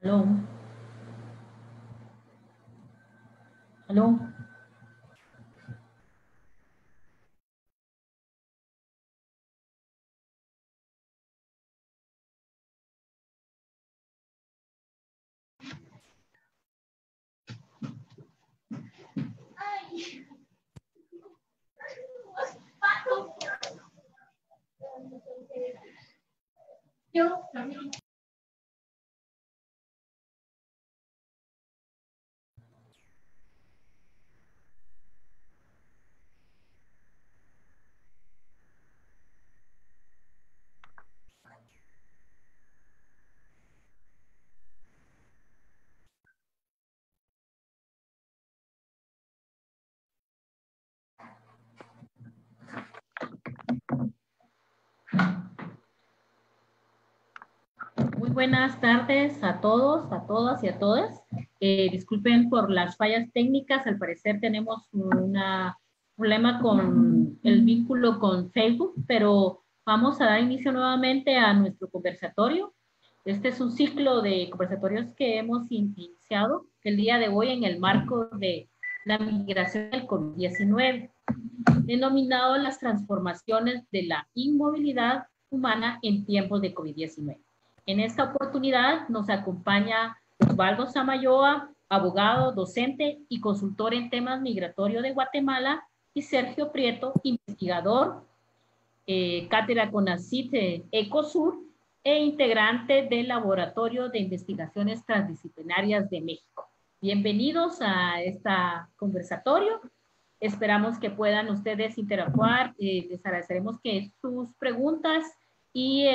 Aló, aló. Muy buenas tardes a todos, a todas y a todas. Disculpen por las fallas técnicas. Al parecer tenemos un problema con el vínculo con Facebook, pero vamos a dar inicio nuevamente a nuestro conversatorio. Este es un ciclo de conversatorios que hemos iniciado el día de hoy en el marco de la migración del COVID-19, denominado las transformaciones de la inmovilidad humana en tiempos de COVID-19. En esta oportunidad nos acompaña Osvaldo Samayoa, abogado, docente y consultor en temas migratorios de Guatemala, y Sergio Prieto, investigador, cátedra CONACYT Ecosur e integrante del Laboratorio de Investigaciones Transdisciplinarias de México. Bienvenidos a este conversatorio. Esperamos que puedan ustedes interactuar. Les agradeceremos que sus preguntas y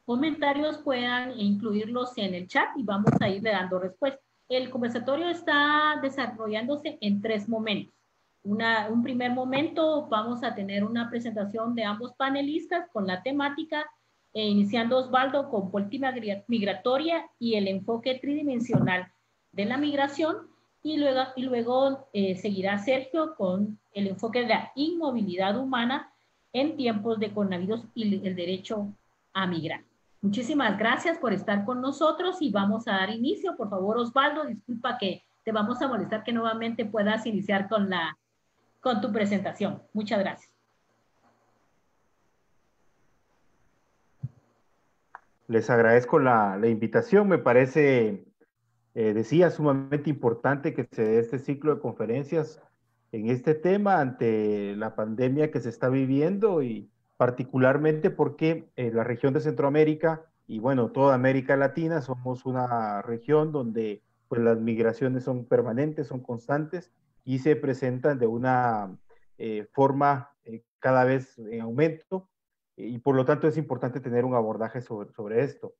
comentarios puedan incluirlos en el chat y vamos a irle dando respuesta. El conversatorio está desarrollándose en 3 momentos. Un primer momento vamos a tener una presentación de ambos panelistas con la temática, iniciando Osvaldo con política migratoria y el enfoque tridimensional de la migración, y luego seguirá Sergio con el enfoque de la inmovilidad humana en tiempos de coronavirus y el derecho a migrar. Muchísimas gracias por estar con nosotros y vamos a dar inicio. Por favor, Osvaldo, disculpa que te vamos a molestar, que nuevamente puedas iniciar con tu presentación. Muchas gracias. Les agradezco la invitación. Me parece, decía, sumamente importante que se dé este ciclo de conferencias en este tema ante la pandemia que se está viviendo, y particularmente porque la región de Centroamérica y bueno, toda América Latina somos una región donde pues las migraciones son permanentes, son constantes y se presentan de una forma cada vez en aumento, y por lo tanto es importante tener un abordaje sobre esto.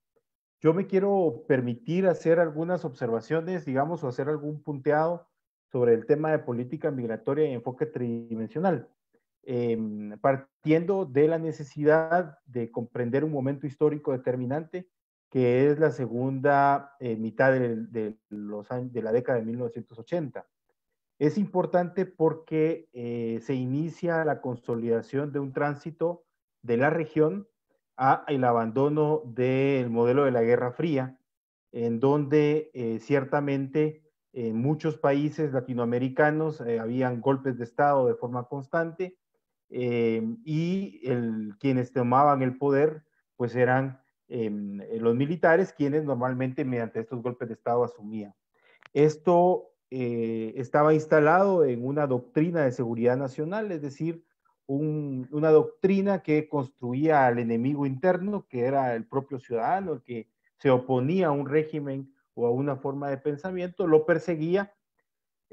Yo me quiero permitir hacer algunas observaciones, digamos, o hacer algún punteado sobre el tema de política migratoria y enfoque tridimensional, partiendo de la necesidad de comprender un momento histórico determinante, que es la segunda mitad de la década de 1980. Es importante porque se inicia la consolidación de un tránsito de la región a el abandono del modelo de la Guerra Fría, en donde ciertamente en muchos países latinoamericanos habían golpes de Estado de forma constante, y quienes tomaban el poder pues eran los militares, quienes normalmente mediante estos golpes de Estado asumían. Esto estaba instalado en una doctrina de seguridad nacional, es decir, una doctrina que construía al enemigo interno, que era el propio ciudadano, el que se oponía a un régimen o a una forma de pensamiento, lo perseguía,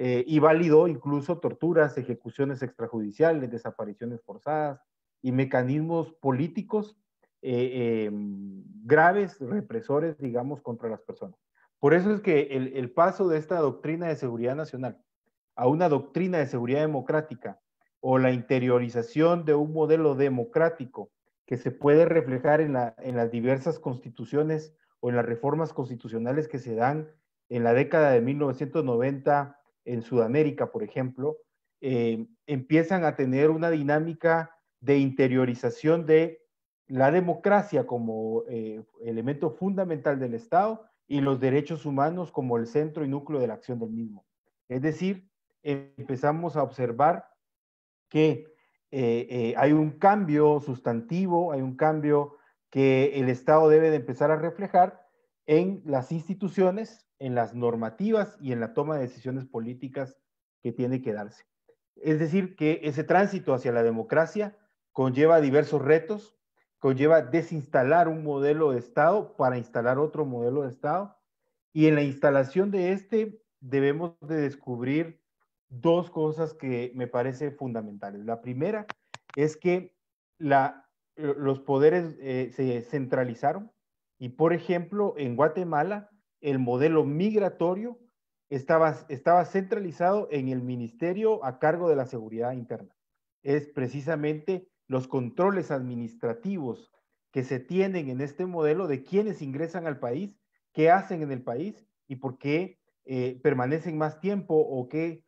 y validó incluso torturas, ejecuciones extrajudiciales, desapariciones forzadas y mecanismos políticos graves, represores, digamos, contra las personas. Por eso es que el paso de esta doctrina de seguridad nacional a una doctrina de seguridad democrática, o la interiorización de un modelo democrático que se puede reflejar en las diversas constituciones o en las reformas constitucionales que se dan en la década de 1990 en Sudamérica, por ejemplo, empiezan a tener una dinámica de interiorización de la democracia como elemento fundamental del Estado y los derechos humanos como el centro y núcleo de la acción del mismo. Es decir, empezamos a observar que hay un cambio sustantivo, hay un cambio que el Estado debe de empezar a reflejar en las instituciones, en las normativas y en la toma de decisiones políticas que tiene que darse. Es decir, que ese tránsito hacia la democracia conlleva diversos retos, conlleva desinstalar un modelo de Estado para instalar otro modelo de Estado, y en la instalación de este debemos de descubrir dos cosas que me parecen fundamentales. La primera es que los poderes se centralizaron y, por ejemplo, en Guatemala, el modelo migratorio estaba centralizado en el ministerio a cargo de la seguridad interna. Es precisamente los controles administrativos que se tienen en este modelo de quienes ingresan al país, qué hacen en el país y por qué permanecen más tiempo o qué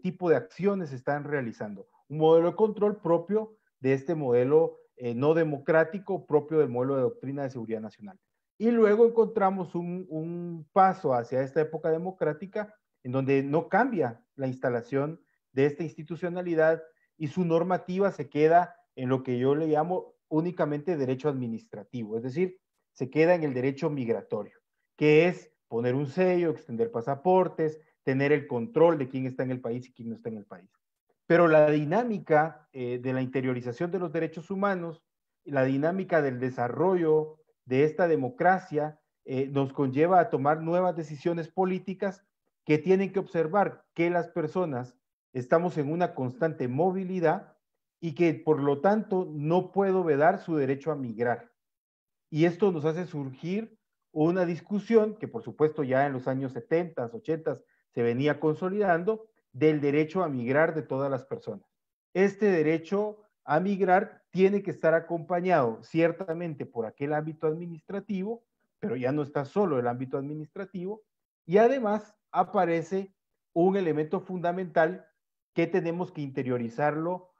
tipo de acciones están realizando. Un modelo de control propio de este modelo no democrático, propio del modelo de doctrina de seguridad nacional. Y luego encontramos un paso hacia esta época democrática en donde no cambia la instalación de esta institucionalidad y su normativa se queda en lo que yo le llamo únicamente derecho administrativo, es decir, se queda en el derecho migratorio, que es poner un sello, extender pasaportes, tener el control de quién está en el país y quién no está en el país. Pero la dinámica de la interiorización de los derechos humanos, la dinámica del desarrollo de esta democracia, nos conlleva a tomar nuevas decisiones políticas que tienen que observar que las personas estamos en una constante movilidad y que por lo tanto no puedo vedar su derecho a migrar. Y esto nos hace surgir una discusión que por supuesto ya en los años 70, 80 se venía consolidando del derecho a migrar de todas las personas. Este derecho a migrar tiene que estar acompañado ciertamente por aquel ámbito administrativo, pero ya no está solo el ámbito administrativo, y además aparece un elemento fundamental que tenemos que interiorizarlo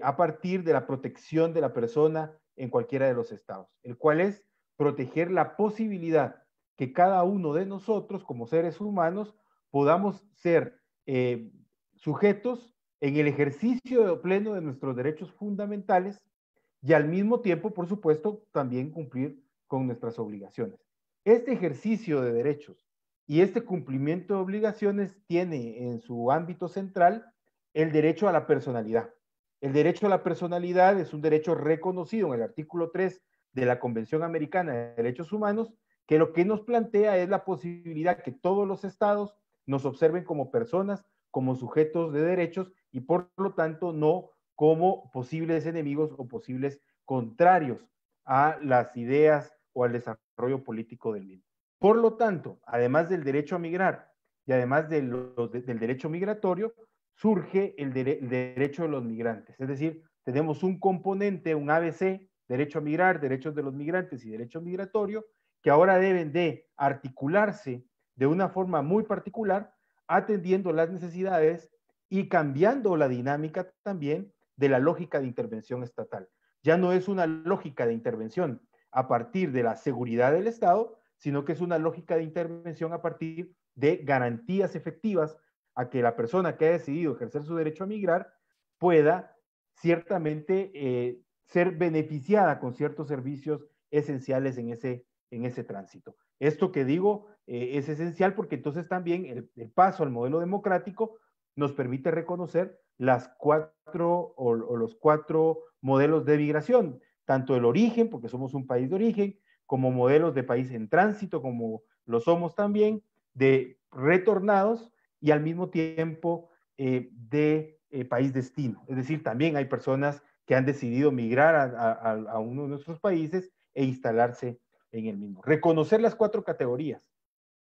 a partir de la protección de la persona en cualquiera de los estados, el cual es proteger la posibilidad que cada uno de nosotros como seres humanos podamos ser sujetos en el ejercicio pleno de nuestros derechos fundamentales y al mismo tiempo, por supuesto, también cumplir con nuestras obligaciones. Este ejercicio de derechos y este cumplimiento de obligaciones tiene en su ámbito central el derecho a la personalidad. El derecho a la personalidad es un derecho reconocido en el artículo 3 de la Convención Americana de Derechos Humanos, que lo que nos plantea es la posibilidad que todos los estados nos observen como personas, como sujetos de derechos y por lo tanto no como posibles enemigos o posibles contrarios a las ideas o al desarrollo político del mismo. Por lo tanto, además del derecho a migrar y además del derecho migratorio, surge el derecho de los migrantes. Es decir, tenemos un componente, un ABC, derecho a migrar, derechos de los migrantes y derecho migratorio, que ahora deben de articularse de una forma muy particular, atendiendo las necesidades y cambiando la dinámica también de la lógica de intervención estatal. Ya no es una lógica de intervención a partir de la seguridad del Estado, sino que es una lógica de intervención a partir de garantías efectivas a que la persona que ha decidido ejercer su derecho a migrar pueda ciertamente ser beneficiada con ciertos servicios esenciales en ese tránsito. Esto que digo es esencial porque entonces también el paso al modelo democrático nos permite reconocer las cuatro o los cuatro modelos de migración, tanto el origen, porque somos un país de origen, como modelos de país en tránsito, como lo somos también, de retornados y al mismo tiempo de país destino. Es decir, también hay personas que han decidido migrar a uno de nuestros países e instalarse en el mismo. Reconocer las cuatro categorías,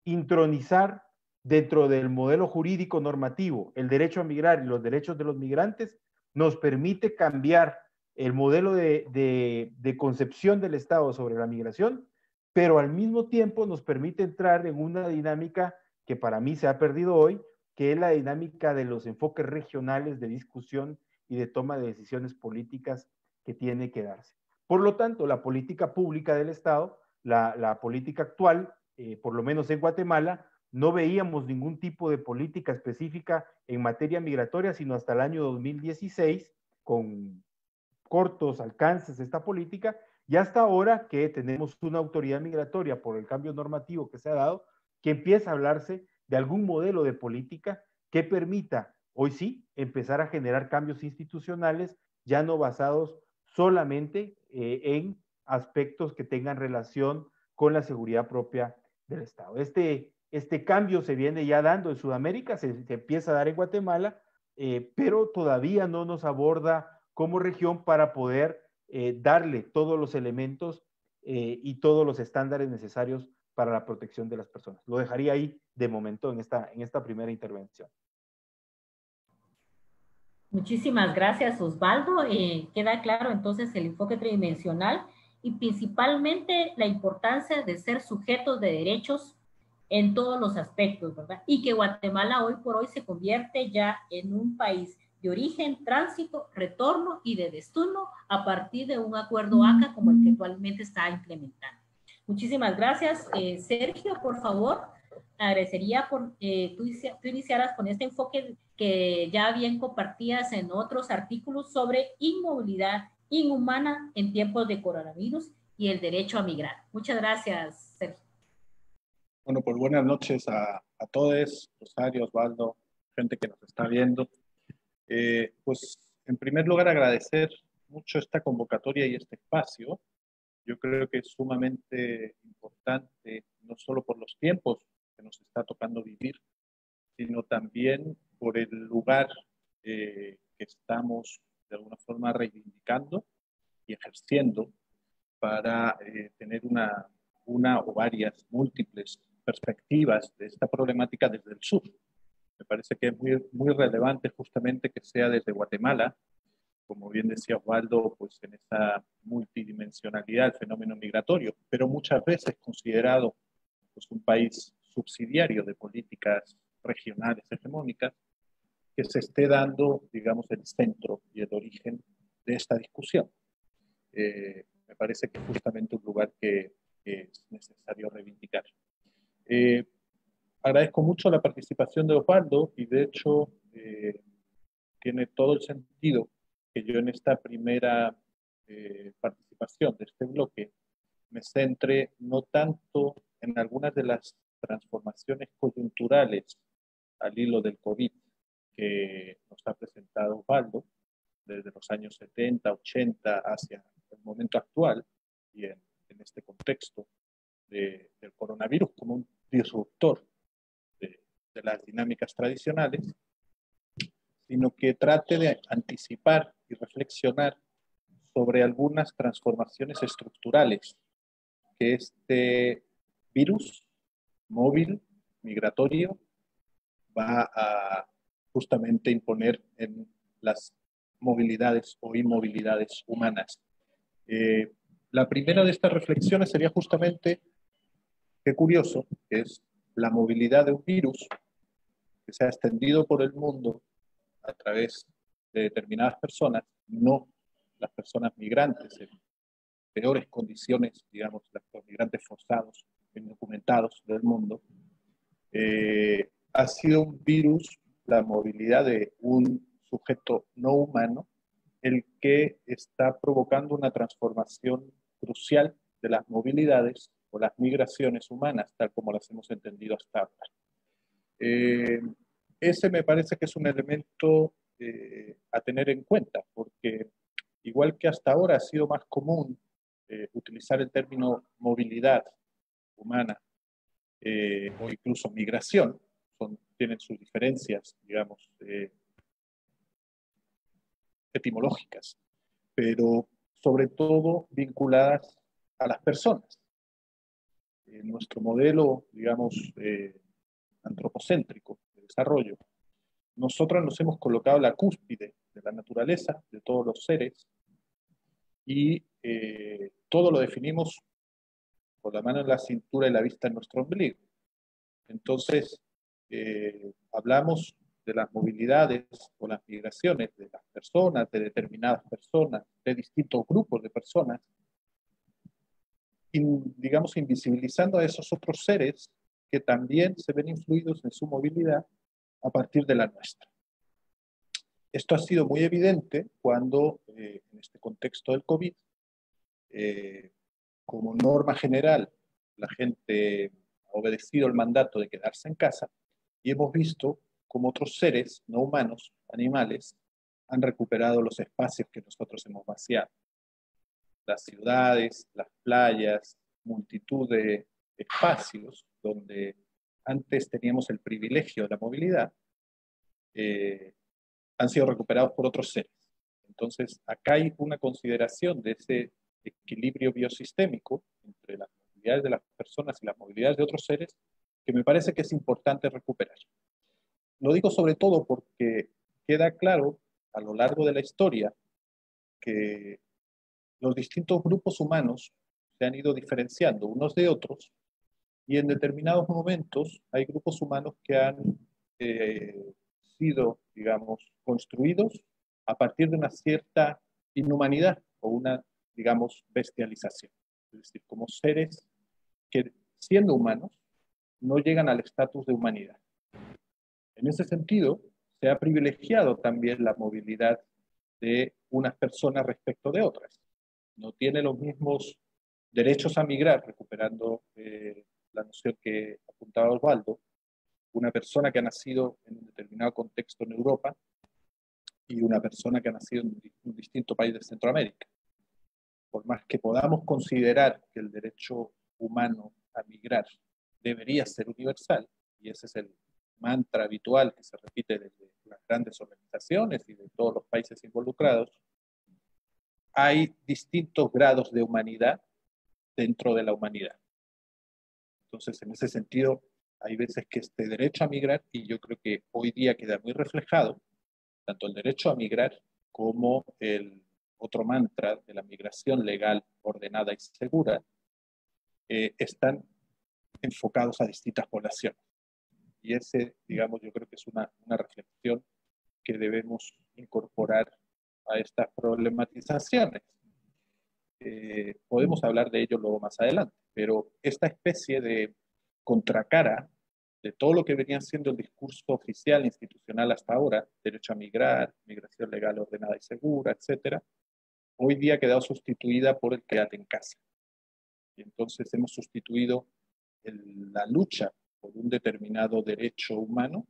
intronizar dentro del modelo jurídico normativo el derecho a migrar y los derechos de los migrantes, nos permite cambiar el modelo de concepción del Estado sobre la migración, pero al mismo tiempo nos permite entrar en una dinámica que para mí se ha perdido hoy, que es la dinámica de los enfoques regionales de discusión y de toma de decisiones políticas que tiene que darse. Por lo tanto, la política pública del Estado, la política actual, por lo menos en Guatemala, no veíamos ningún tipo de política específica en materia migratoria, sino hasta el año 2016, con cortos alcances esta política, y hasta ahora que tenemos una autoridad migratoria por el cambio normativo que se ha dado, que empieza a hablarse de algún modelo de política que permita, hoy sí, empezar a generar cambios institucionales, ya no basados solamente en aspectos que tengan relación con la seguridad propia del Estado. Este cambio se viene ya dando en Sudamérica, se empieza a dar en Guatemala, pero todavía no nos aborda como región para poder darle todos los elementos y todos los estándares necesarios para la protección de las personas. Lo dejaría ahí de momento en esta primera intervención. Muchísimas gracias, Osvaldo. Queda claro entonces el enfoque tridimensional y principalmente la importancia de ser sujetos de derechos en todos los aspectos, ¿verdad? Y que Guatemala hoy por hoy se convierte ya en un país de origen, tránsito, retorno y de destino a partir de un acuerdo ACA como el que actualmente está implementando. Muchísimas gracias. Sergio, por favor, agradecería por tú iniciaras con este enfoque que ya bien compartías en otros artículos sobre inmovilidad inhumana en tiempos de coronavirus y el derecho a migrar. Muchas gracias, Sergio. Bueno, pues buenas noches a todos, Rosario, Osvaldo, gente que nos está viendo. Pues en primer lugar agradecer mucho esta convocatoria y este espacio. Yo creo que es sumamente importante, no solo por los tiempos que nos está tocando vivir, sino también por el lugar que estamos de alguna forma reivindicando y ejerciendo para tener una o varias múltiples perspectivas de esta problemática desde el sur. Me parece que es muy relevante justamente que sea desde Guatemala, como bien decía Osvaldo, pues en esa multidimensionalidad del fenómeno migratorio, pero muchas veces considerado pues, un país subsidiario de políticas regionales hegemónicas, que se esté dando, digamos, el centro y el origen de esta discusión. Me parece que es justamente un lugar que es necesario reivindicar. Agradezco mucho la participación de Osvaldo y de hecho tiene todo el sentido que yo en esta primera participación de este bloque me centre no tanto en algunas de las transformaciones coyunturales al hilo del COVID que nos ha presentado Osvaldo desde los años 70, 80 hacia el momento actual y en este contexto del coronavirus como un disruptor de las dinámicas tradicionales, sino que trate de anticipar y reflexionar sobre algunas transformaciones estructurales que este virus móvil, migratorio, va a justamente imponer en las movilidades o inmovilidades humanas. La primera de estas reflexiones sería justamente, qué curioso, que es la movilidad de un virus que se ha extendido por el mundo a través de determinadas personas, no las personas migrantes en peores condiciones, digamos, los migrantes forzados, indocumentados del mundo, ha sido un virus, la movilidad de un sujeto no humano, el que está provocando una transformación crucial de las movilidades o las migraciones humanas, tal como las hemos entendido hasta ahora. Ese me parece que es un elemento a tener en cuenta, porque igual que hasta ahora ha sido más común utilizar el término movilidad humana o incluso migración, tienen sus diferencias, digamos, etimológicas, pero sobre todo vinculadas a las personas. Nuestro modelo, digamos, antropocéntrico de desarrollo, nosotros nos hemos colocado la cúspide de la naturaleza, de todos los seres, y todo lo definimos con la mano en la cintura y la vista en nuestro ombligo. Entonces, hablamos de las movilidades o las migraciones de las personas, de determinadas personas, de distintos grupos de personas, digamos, invisibilizando a esos otros seres que también se ven influidos en su movilidad a partir de la nuestra. Esto ha sido muy evidente cuando, en este contexto del COVID, como norma general, la gente ha obedecido el mandato de quedarse en casa y hemos visto cómo otros seres no humanos, animales, han recuperado los espacios que nosotros hemos vaciado. Las ciudades, las playas, multitud de espacios donde antes teníamos el privilegio de la movilidad, han sido recuperados por otros seres. Entonces, acá hay una consideración de ese equilibrio biosistémico entre las movilidades de las personas y las movilidades de otros seres que me parece que es importante recuperar. Lo digo sobre todo porque queda claro a lo largo de la historia que los distintos grupos humanos se han ido diferenciando unos de otros y en determinados momentos hay grupos humanos que han sido, digamos, construidos a partir de una cierta inhumanidad o una, digamos, bestialización. Es decir, como seres que, siendo humanos, no llegan al estatus de humanidad. En ese sentido, se ha privilegiado también la movilidad de unas personas respecto de otras. No tiene los mismos derechos a migrar, recuperando la noción que apuntaba Osvaldo, una persona que ha nacido en un determinado contexto en Europa y una persona que ha nacido en un distinto país de Centroamérica. Por más que podamos considerar que el derecho humano a migrar debería ser universal, y ese es el mantra habitual que se repite desde las grandes organizaciones y de todos los países involucrados, hay distintos grados de humanidad dentro de la humanidad. Entonces, en ese sentido, hay veces que este derecho a migrar, y yo creo que hoy día queda muy reflejado, tanto el derecho a migrar como el otro mantra de la migración legal, ordenada y segura, están enfocados a distintas poblaciones. Y ese, digamos, yo creo que es una reflexión que debemos incorporar a estas problematizaciones. Podemos hablar de ello luego más adelante, pero esta especie de contracara de todo lo que venía siendo el discurso oficial institucional hasta ahora, derecho a migrar, migración legal ordenada y segura, etcétera, hoy día ha quedado sustituida por el quédate en casa. Y entonces hemos sustituido la lucha por un determinado derecho humano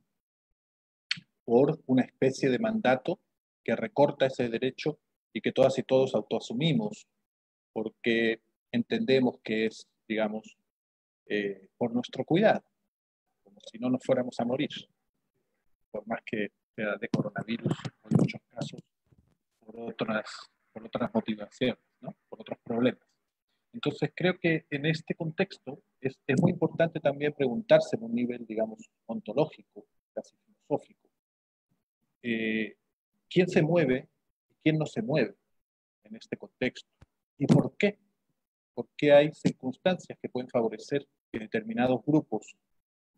por una especie de mandato que recorta ese derecho y que todas y todos autoasumimos porque entendemos que es, digamos, por nuestro cuidado, como si no nos fuéramos a morir, por más que sea de coronavirus o en muchos casos por otras motivaciones, ¿no? Por otros problemas. Entonces creo que en este contexto es muy importante también preguntarse en un nivel, digamos, ontológico, casi filosófico, ¿quién se mueve y quién no se mueve en este contexto? ¿Y por qué? Porque hay circunstancias que pueden favorecer que determinados grupos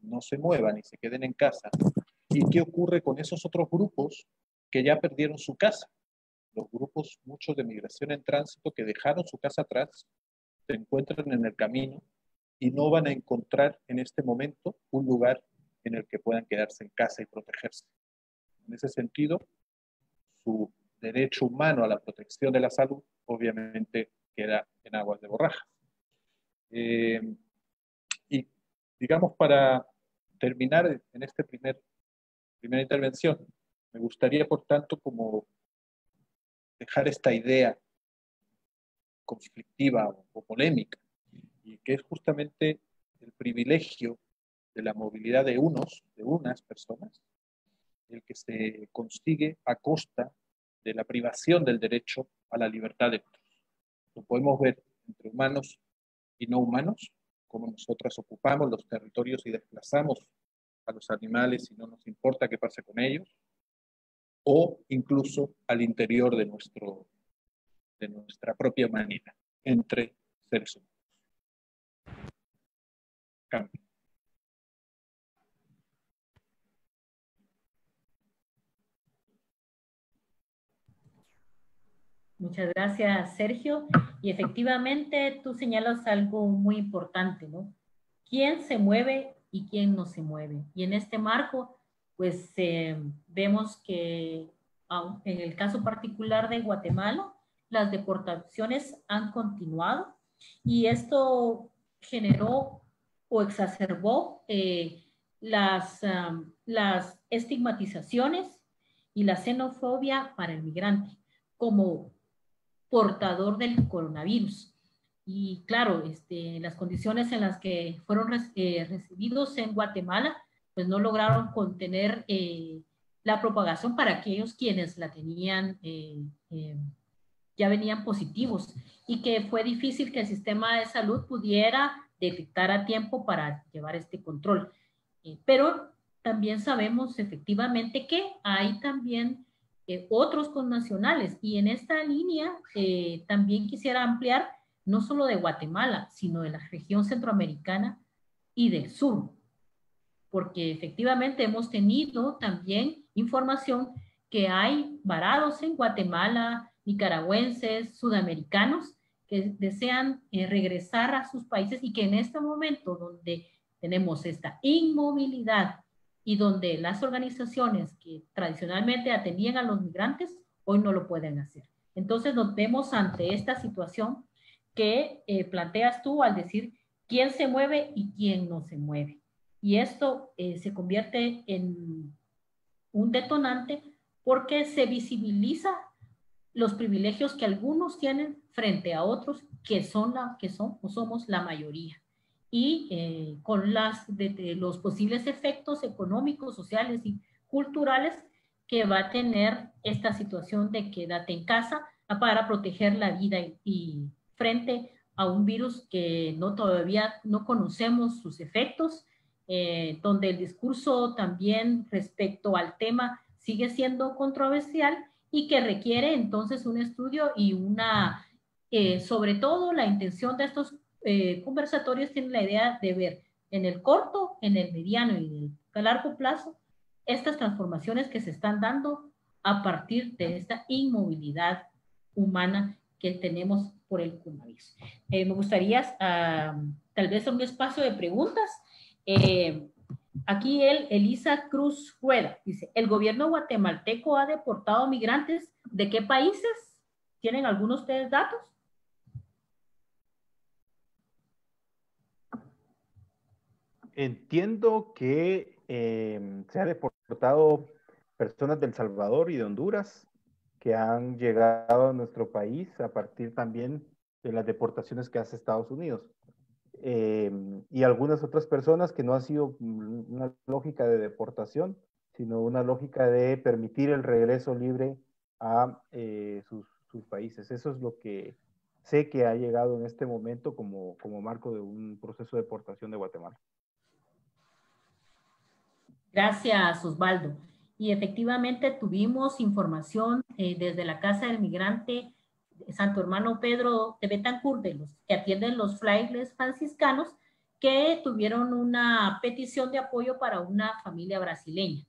no se muevan y se queden en casa. ¿Y qué ocurre con esos otros grupos que ya perdieron su casa? Los grupos, muchos de migración en tránsito, que dejaron su casa atrás, se encuentran en el camino y no van a encontrar en este momento un lugar en el que puedan quedarse en casa y protegerse. En ese sentido, su derecho humano a la protección de la salud obviamente queda en aguas de borrajas. Y digamos, para terminar en esta primera intervención, me gustaría, por tanto, como dejar esta idea conflictiva o polémica, y que es justamente el privilegio de la movilidad de unas personas, el que se consigue a costa de la privación del derecho a la libertad de otros. Lo podemos ver entre humanos y no humanos, como nosotras ocupamos los territorios y desplazamos a los animales y no nos importa qué pase con ellos, o incluso al interior de nuestra propia humanidad, entre seres humanos. Cambio. Muchas gracias, Sergio. Y efectivamente tú señalas algo muy importante, ¿no? ¿Quién se mueve y quién no se mueve? Y en este marco, pues vemos que en el caso particular de Guatemala, las deportaciones han continuado y esto generó o exacerbó las estigmatizaciones y la xenofobia para el migrante como portador del coronavirus. Y claro, las condiciones en las que fueron recibidos en Guatemala, pues no lograron contener la propagación para aquellos quienes la tenían, ya venían positivos, y que fue difícil que el sistema de salud pudiera detectar a tiempo para llevar este control. Pero también sabemos efectivamente que hay también otros connacionales, y en esta línea también quisiera ampliar no solo de Guatemala, sino de la región centroamericana y del sur, porque efectivamente hemos tenido también información que hay varados en Guatemala, nicaragüenses, sudamericanos, que desean regresar a sus países y que en este momento donde tenemos esta inmovilidad y donde las organizaciones que tradicionalmente atendían a los migrantes hoy no lo pueden hacer. Entonces nos vemos ante esta situación que planteas tú al decir quién se mueve y quién no se mueve. Y esto se convierte en un detonante porque se visibiliza los privilegios que algunos tienen frente a otros que son o somos la mayoría. Y con los posibles efectos económicos, sociales y culturales que va a tener esta situación de quédate en casa para proteger la vida y frente a un virus que todavía no conocemos sus efectos, donde el discurso también respecto al tema sigue siendo controversial y que requiere entonces un estudio y sobre todo la intención de estos conversatorios tiene la idea de ver en el corto, en el mediano y en el largo plazo estas transformaciones que se están dando a partir de esta inmovilidad humana que tenemos por el coronavirus. Me gustaría tal vez un espacio de preguntas. Aquí Elisa Cruz Rueda dice, ¿el gobierno guatemalteco ha deportado migrantes? ¿De qué países? ¿Tienen algunos de ustedes datos? Entiendo que se ha deportado personas de El Salvador y de Honduras que han llegado a nuestro país a partir también de las deportaciones que hace Estados Unidos. Y algunas otras personas que no ha sido una lógica de deportación, sino una lógica de permitir el regreso libre a sus países. Eso es lo que sé que ha llegado en este momento como marco de un proceso de deportación de Guatemala. Gracias, Osvaldo. Y efectivamente tuvimos información desde la Casa del Migrante Santo Hermano Pedro de Betancourt, de los que atienden los frailes franciscanos, que tuvieron una petición de apoyo para una familia brasileña,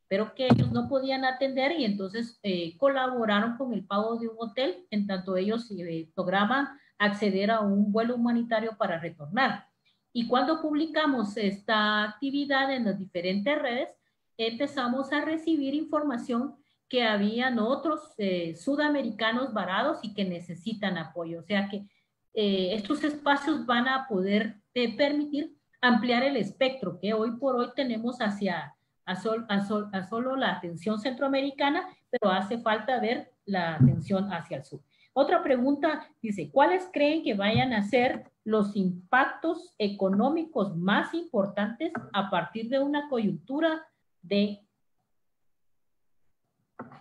pero que ellos no podían atender y entonces colaboraron con el pago de un hotel, en tanto ellos lograban acceder a un vuelo humanitario para retornar. Y cuando publicamos esta actividad en las diferentes redes, empezamos a recibir información que habían otros sudamericanos varados y que necesitan apoyo. O sea que estos espacios van a poder permitir ampliar el espectro que hoy por hoy tenemos a solo la atención centroamericana, pero hace falta ver la atención hacia el sur. Otra pregunta dice, ¿cuáles creen que vayan a ser los impactos económicos más importantes a partir de una coyuntura de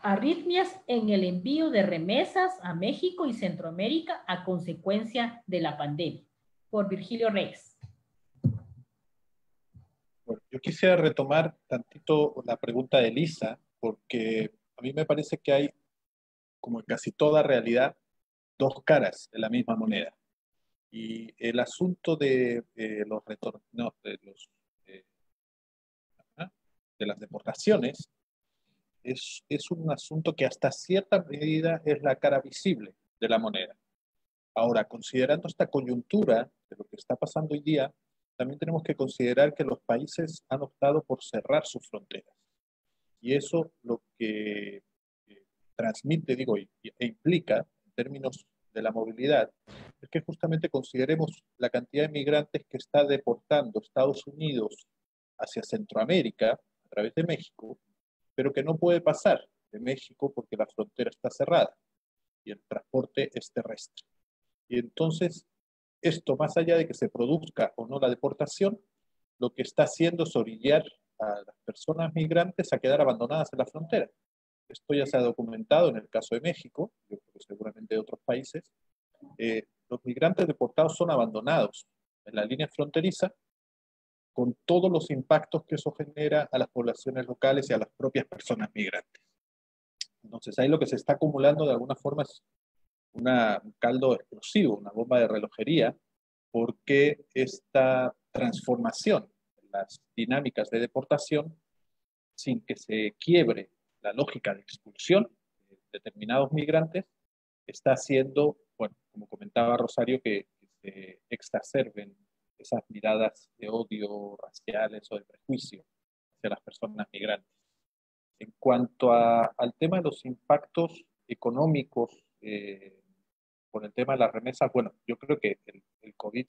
arritmias en el envío de remesas a México y Centroamérica a consecuencia de la pandemia? Por Virgilio Reyes. Bueno, yo quisiera retomar tantito la pregunta de Elisa, porque a mí me parece que hay, como en casi toda realidad, dos caras de la misma moneda. Y el asunto de los retornos, de las deportaciones, es un asunto que hasta cierta medida es la cara visible de la moneda. Ahora, considerando esta coyuntura de lo que está pasando hoy día, también tenemos que considerar que los países han optado por cerrar sus fronteras. Y eso lo que transmite, digo, e implica, en términos de la movilidad, es que justamente consideremos la cantidad de migrantes que está deportando Estados Unidos hacia Centroamérica a través de México, pero que no puede pasar de México porque la frontera está cerrada y el transporte es terrestre. Y entonces, esto, más allá de que se produzca o no la deportación, lo que está haciendo es orillar a las personas migrantes a quedar abandonadas en la frontera. Esto ya se ha documentado en el caso de México, yo creo que seguramente de otros países. Los migrantes deportados son abandonados en la línea fronteriza con todos los impactos que eso genera a las poblaciones locales y a las propias personas migrantes. Entonces, ahí lo que se está acumulando de alguna forma es un caldo explosivo, una bomba de relojería, porque esta transformación en las dinámicas de deportación, sin que se quiebre la lógica de expulsión de determinados migrantes, está haciendo, bueno, como comentaba Rosario, que se exacerben esas miradas de odio raciales o de prejuicio hacia las personas migrantes. En cuanto al tema de los impactos económicos, con el tema de las remesas, bueno, yo creo que el COVID,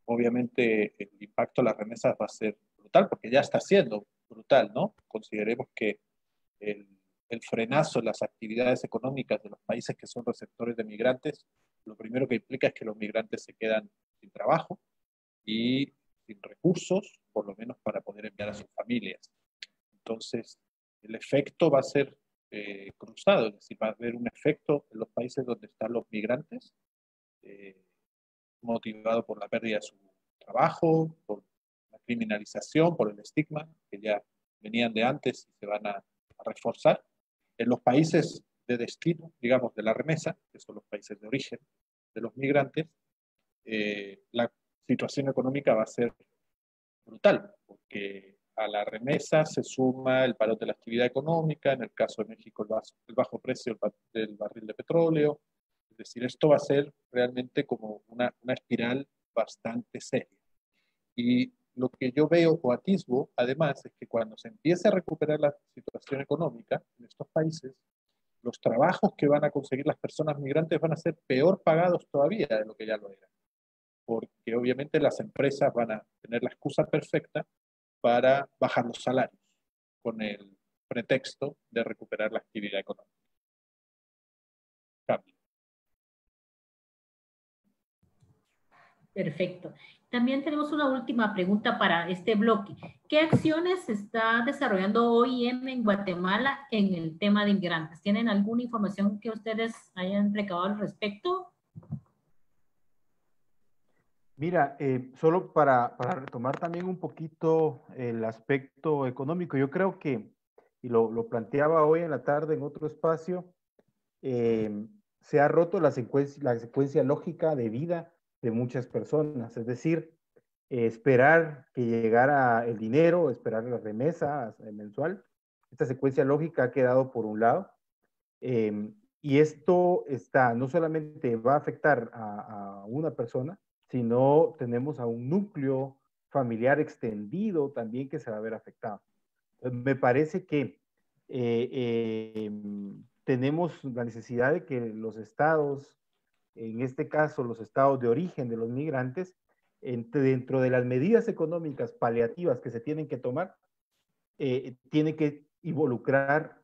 obviamente el impacto de las remesas va a ser brutal, porque ya está siendo brutal, ¿no? Consideremos que el, el frenazo en las actividades económicas de los países que son receptores de migrantes, lo primero que implica es que los migrantes se quedan sin trabajo y sin recursos, por lo menos para poder enviar a sus familias. Entonces, el efecto va a ser cruzado, es decir, va a haber un efecto en los países donde están los migrantes, motivado por la pérdida de su trabajo, por la criminalización, por el estigma, que ya venían de antes y se van a reforzar. En los países de destino, digamos, de la remesa, que son los países de origen de los migrantes, la situación económica va a ser brutal, porque a la remesa se suma el paro de la actividad económica, en el caso de México el bajo precio del barril de petróleo. Es decir, esto va a ser realmente como una espiral bastante seria. Y lo que yo veo o atisbo, además, es que cuando se empiece a recuperar la situación económica en estos países, los trabajos que van a conseguir las personas migrantes van a ser peor pagados todavía de lo que ya lo eran, porque obviamente las empresas van a tener la excusa perfecta para bajar los salarios con el pretexto de recuperar la actividad económica. Cambio. Perfecto. También tenemos una última pregunta para este bloque. ¿Qué acciones se está desarrollando OIM en Guatemala en el tema de inmigrantes? ¿Tienen alguna información que ustedes hayan recabado al respecto? Mira, solo para retomar también un poquito el aspecto económico, yo creo que, y lo planteaba hoy en la tarde en otro espacio, se ha roto la secuencia lógica de vida de muchas personas, es decir, esperar que llegara el dinero, esperar la remesa mensual, esta secuencia lógica ha quedado por un lado, y esto no solamente va a afectar a una persona, sino tenemos a un núcleo familiar extendido también que se va a ver afectado. Me parece que tenemos la necesidad de que los estados, en este caso los estados de origen de los migrantes, dentro de las medidas económicas paliativas que se tienen que tomar, tiene que involucrar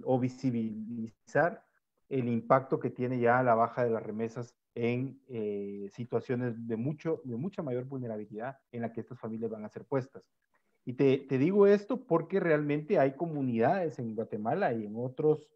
o visibilizar el impacto que tiene ya la baja de las remesas en situaciones de mucha mayor vulnerabilidad en la que estas familias van a ser puestas. Y te digo esto porque realmente hay comunidades en Guatemala y en otros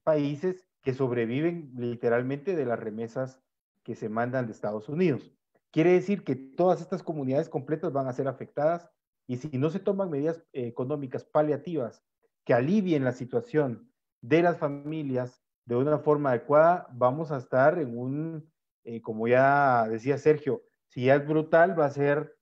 países que sobreviven literalmente de las remesas que se mandan de Estados Unidos. Quiere decir que todas estas comunidades completas van a ser afectadas y si no se toman medidas económicas paliativas que alivien la situación de las familias de una forma adecuada, vamos a estar en como ya decía Sergio, si ya es brutal, va a ser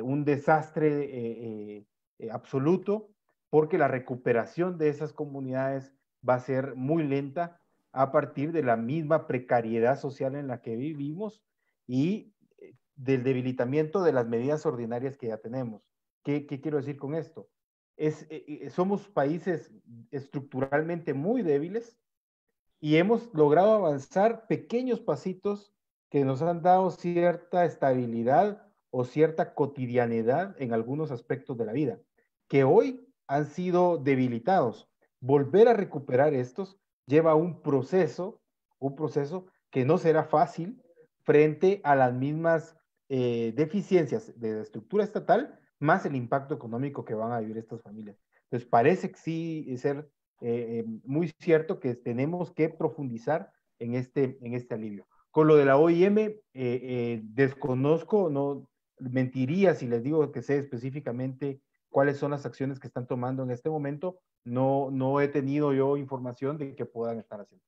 un desastre absoluto, porque la recuperación de esas comunidades va a ser muy lenta a partir de la misma precariedad social en la que vivimos y del debilitamiento de las medidas ordinarias que ya tenemos. ¿Qué quiero decir con esto? Somos países estructuralmente muy débiles y hemos logrado avanzar pequeños pasitos que nos han dado cierta estabilidad o cierta cotidianidad en algunos aspectos de la vida, que hoy han sido debilitados. Volver a recuperar estos lleva un proceso que no será fácil frente a las mismas deficiencias de la estructura estatal, más el impacto económico que van a vivir estas familias. Entonces, parece que sí ser muy cierto que tenemos que profundizar en este alivio. Con lo de la OIM, desconozco, no mentiría si les digo que sé específicamente cuáles son las acciones que están tomando en este momento. No he tenido yo información de que puedan estar haciendo.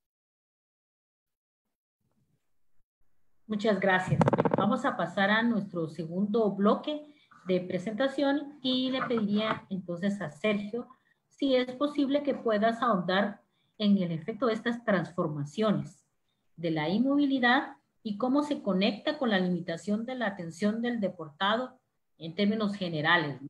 Muchas gracias. Vamos a pasar a nuestro segundo bloque de presentación y le pediría entonces a Sergio si es posible que puedas ahondar en el efecto de estas transformaciones de la inmovilidad y cómo se conecta con la limitación de la atención del deportado en términos generales, ¿no?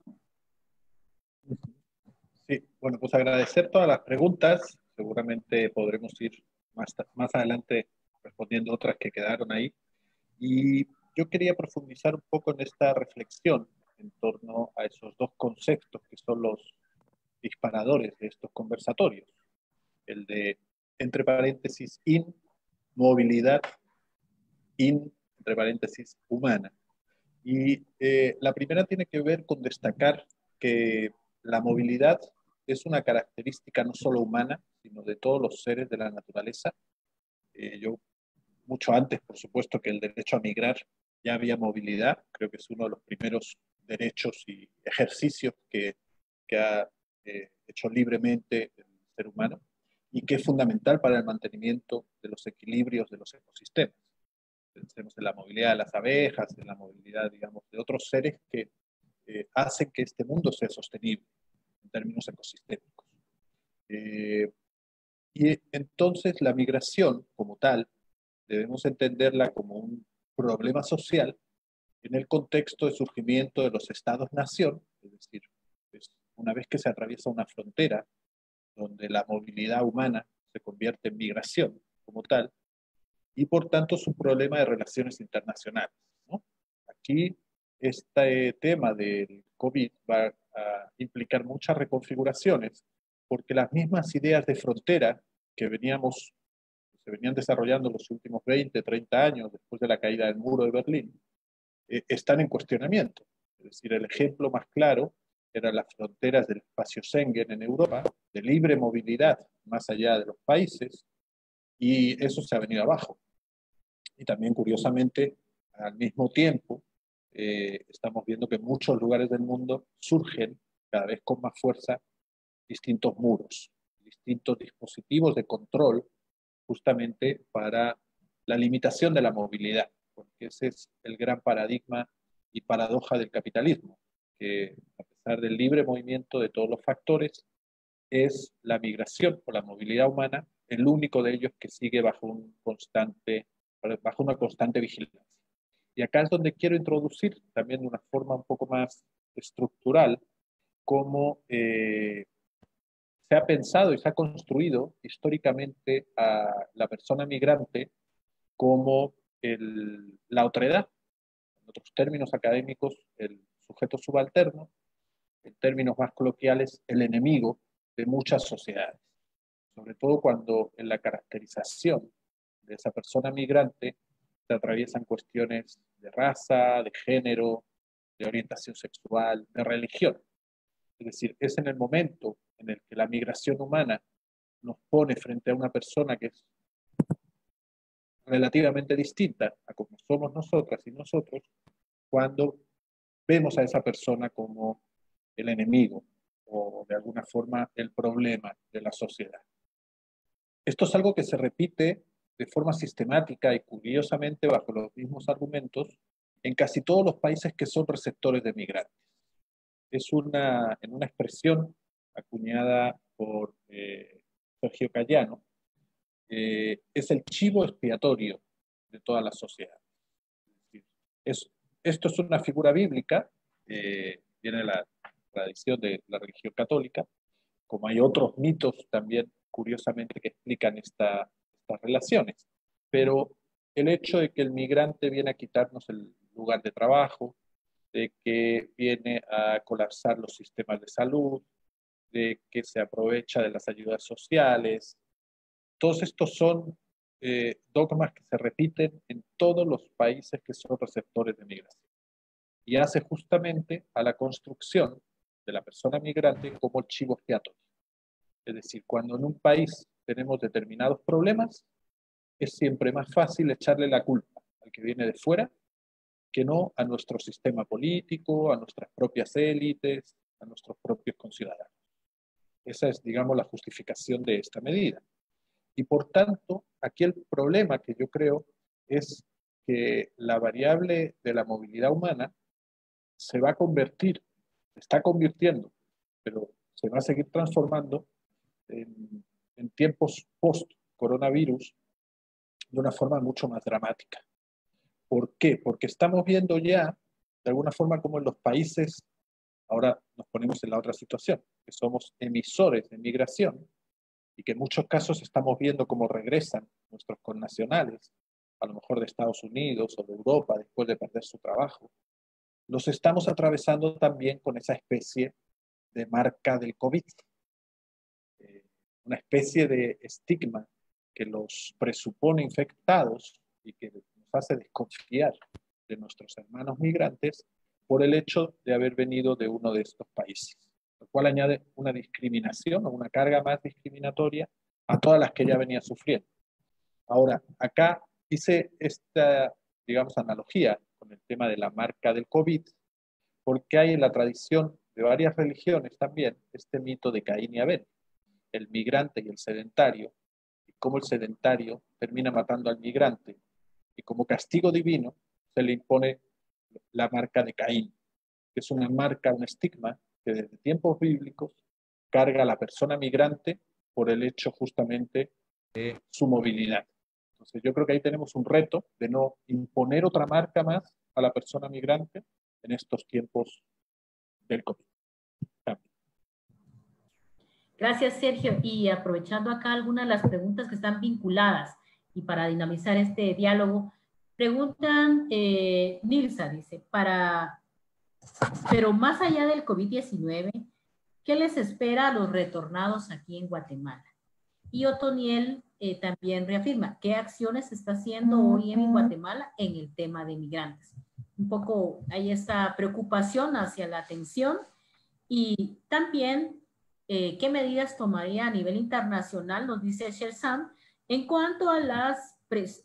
Sí, bueno, pues agradecer todas las preguntas. Seguramente podremos ir más adelante respondiendo otras que quedaron ahí. Y yo quería profundizar un poco en esta reflexión en torno a esos dos conceptos que son los disparadores de estos conversatorios. El de, entre paréntesis, inmovilidad, entre paréntesis, humana. Y la primera tiene que ver con destacar que la movilidad es una característica no solo humana, sino de todos los seres de la naturaleza. Yo, mucho antes, por supuesto, que el derecho a migrar, ya había movilidad. Creo que es uno de los primeros derechos y ejercicios que ha hecho libremente el ser humano y que es fundamental para el mantenimiento de los equilibrios de los ecosistemas. Pensemos en la movilidad de las abejas, en la movilidad, digamos, de otros seres que hacen que este mundo sea sostenible en términos ecosistémicos. Y entonces la migración como tal debemos entenderla como un problema social en el contexto de surgimiento de los estados-nación, es decir, pues una vez que se atraviesa una frontera donde la movilidad humana se convierte en migración como tal, y por tanto es un problema de relaciones internacionales, ¿no? Aquí este tema del COVID va a implicar muchas reconfiguraciones porque las mismas ideas de frontera que se venían desarrollando en los últimos 20, 30 años después de la caída del muro de Berlín, están en cuestionamiento. Es decir, el ejemplo más claro eran las fronteras del espacio Schengen en Europa, de libre movilidad más allá de los países, y eso se ha venido abajo. Y también, curiosamente, al mismo tiempo, estamos viendo que en muchos lugares del mundo surgen cada vez con más fuerza distintos muros, distintos dispositivos de control justamente para la limitación de la movilidad, porque ese es el gran paradigma y paradoja del capitalismo, que a pesar del libre movimiento de todos los factores, es la migración o la movilidad humana el único de ellos que sigue bajo una constante vigilancia. Y acá es donde quiero introducir también de una forma un poco más estructural cómo se ha pensado y se ha construido históricamente a la persona migrante como la otredad, en otros términos académicos, el sujeto subalterno, en términos más coloquiales, el enemigo de muchas sociedades, sobre todo cuando en la caracterización de esa persona migrante se atraviesan cuestiones de raza, de género, de orientación sexual, de religión. Es decir, es en el momento en el que la migración humana nos pone frente a una persona que es relativamente distinta a como somos nosotras y nosotros, cuando vemos a esa persona como el enemigo o de alguna forma el problema de la sociedad. Esto es algo que se repite de forma sistemática y curiosamente bajo los mismos argumentos en casi todos los países que son receptores de migrantes. En una expresión acuñada por Sergio Cayano, es el chivo expiatorio de toda la sociedad. Esto es una figura bíblica, viene de la tradición de la religión católica, como hay otros mitos también, curiosamente, que explican estas relaciones. Pero el hecho de que el migrante viene a quitarnos el lugar de trabajo, de que viene a colapsar los sistemas de salud, de que se aprovecha de las ayudas sociales, todos estos son dogmas que se repiten en todos los países que son receptores de migración. Y hace justamente a la construcción de la persona migrante como chivo expiatorio. Es decir, cuando en un país tenemos determinados problemas, es siempre más fácil echarle la culpa al que viene de fuera que no a nuestro sistema político, a nuestras propias élites, a nuestros propios conciudadanos. Esa es, digamos, la justificación de esta medida. Y por tanto, aquí el problema que yo creo es que la variable de la movilidad humana se va a convertir, se está convirtiendo, pero se va a seguir transformando en tiempos post-coronavirus de una forma mucho más dramática. ¿Por qué? Porque estamos viendo ya, de alguna forma, como en los países, ahora nos ponemos en la otra situación, que somos emisores de migración y que en muchos casos estamos viendo cómo regresan nuestros connacionales, a lo mejor de Estados Unidos o de Europa, después de perder su trabajo. Los estamos atravesando también con esa especie de marca del COVID, una especie de estigma que los presupone infectados y que nos hace desconfiar de nuestros hermanos migrantes por el hecho de haber venido de uno de estos países, lo cual añade una discriminación o una carga más discriminatoria a todas las que ya venía sufriendo. Ahora, acá hice esta, digamos, analogía con el tema de la marca del COVID, porque hay en la tradición de varias religiones también este mito de Caín y Abel, el migrante y el sedentario, y cómo el sedentario termina matando al migrante, y como castigo divino se le impone la marca de Caín, que es una marca, un estigma que desde tiempos bíblicos carga a la persona migrante por el hecho justamente de su movilidad. Entonces yo creo que ahí tenemos un reto de no imponer otra marca más a la persona migrante en estos tiempos del COVID. Gracias, Sergio. Y aprovechando acá algunas de las preguntas que están vinculadas y para dinamizar este diálogo, preguntan, Nilsa dice, pero más allá del COVID-19, ¿qué les espera a los retornados aquí en Guatemala? Y Otoniel también reafirma, ¿qué acciones se está haciendo hoy en Guatemala en el tema de migrantes? Un poco hay esta preocupación hacia la atención y también qué medidas tomaría a nivel internacional, nos dice Sherzan, en cuanto a las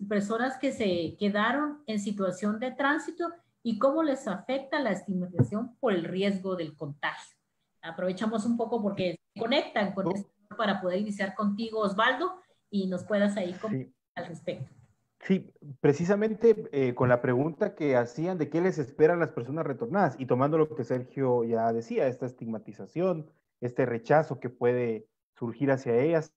personas que se quedaron en situación de tránsito y cómo les afecta la estigmatización por el riesgo del contagio. Aprovechamos un poco porque se conectan con esto para poder iniciar contigo, Osvaldo, y nos puedas ahí comentar al respecto. Sí, precisamente con la pregunta que hacían de qué les esperan las personas retornadas y tomando lo que Sergio ya decía, esta estigmatización, este rechazo que puede surgir hacia ellas.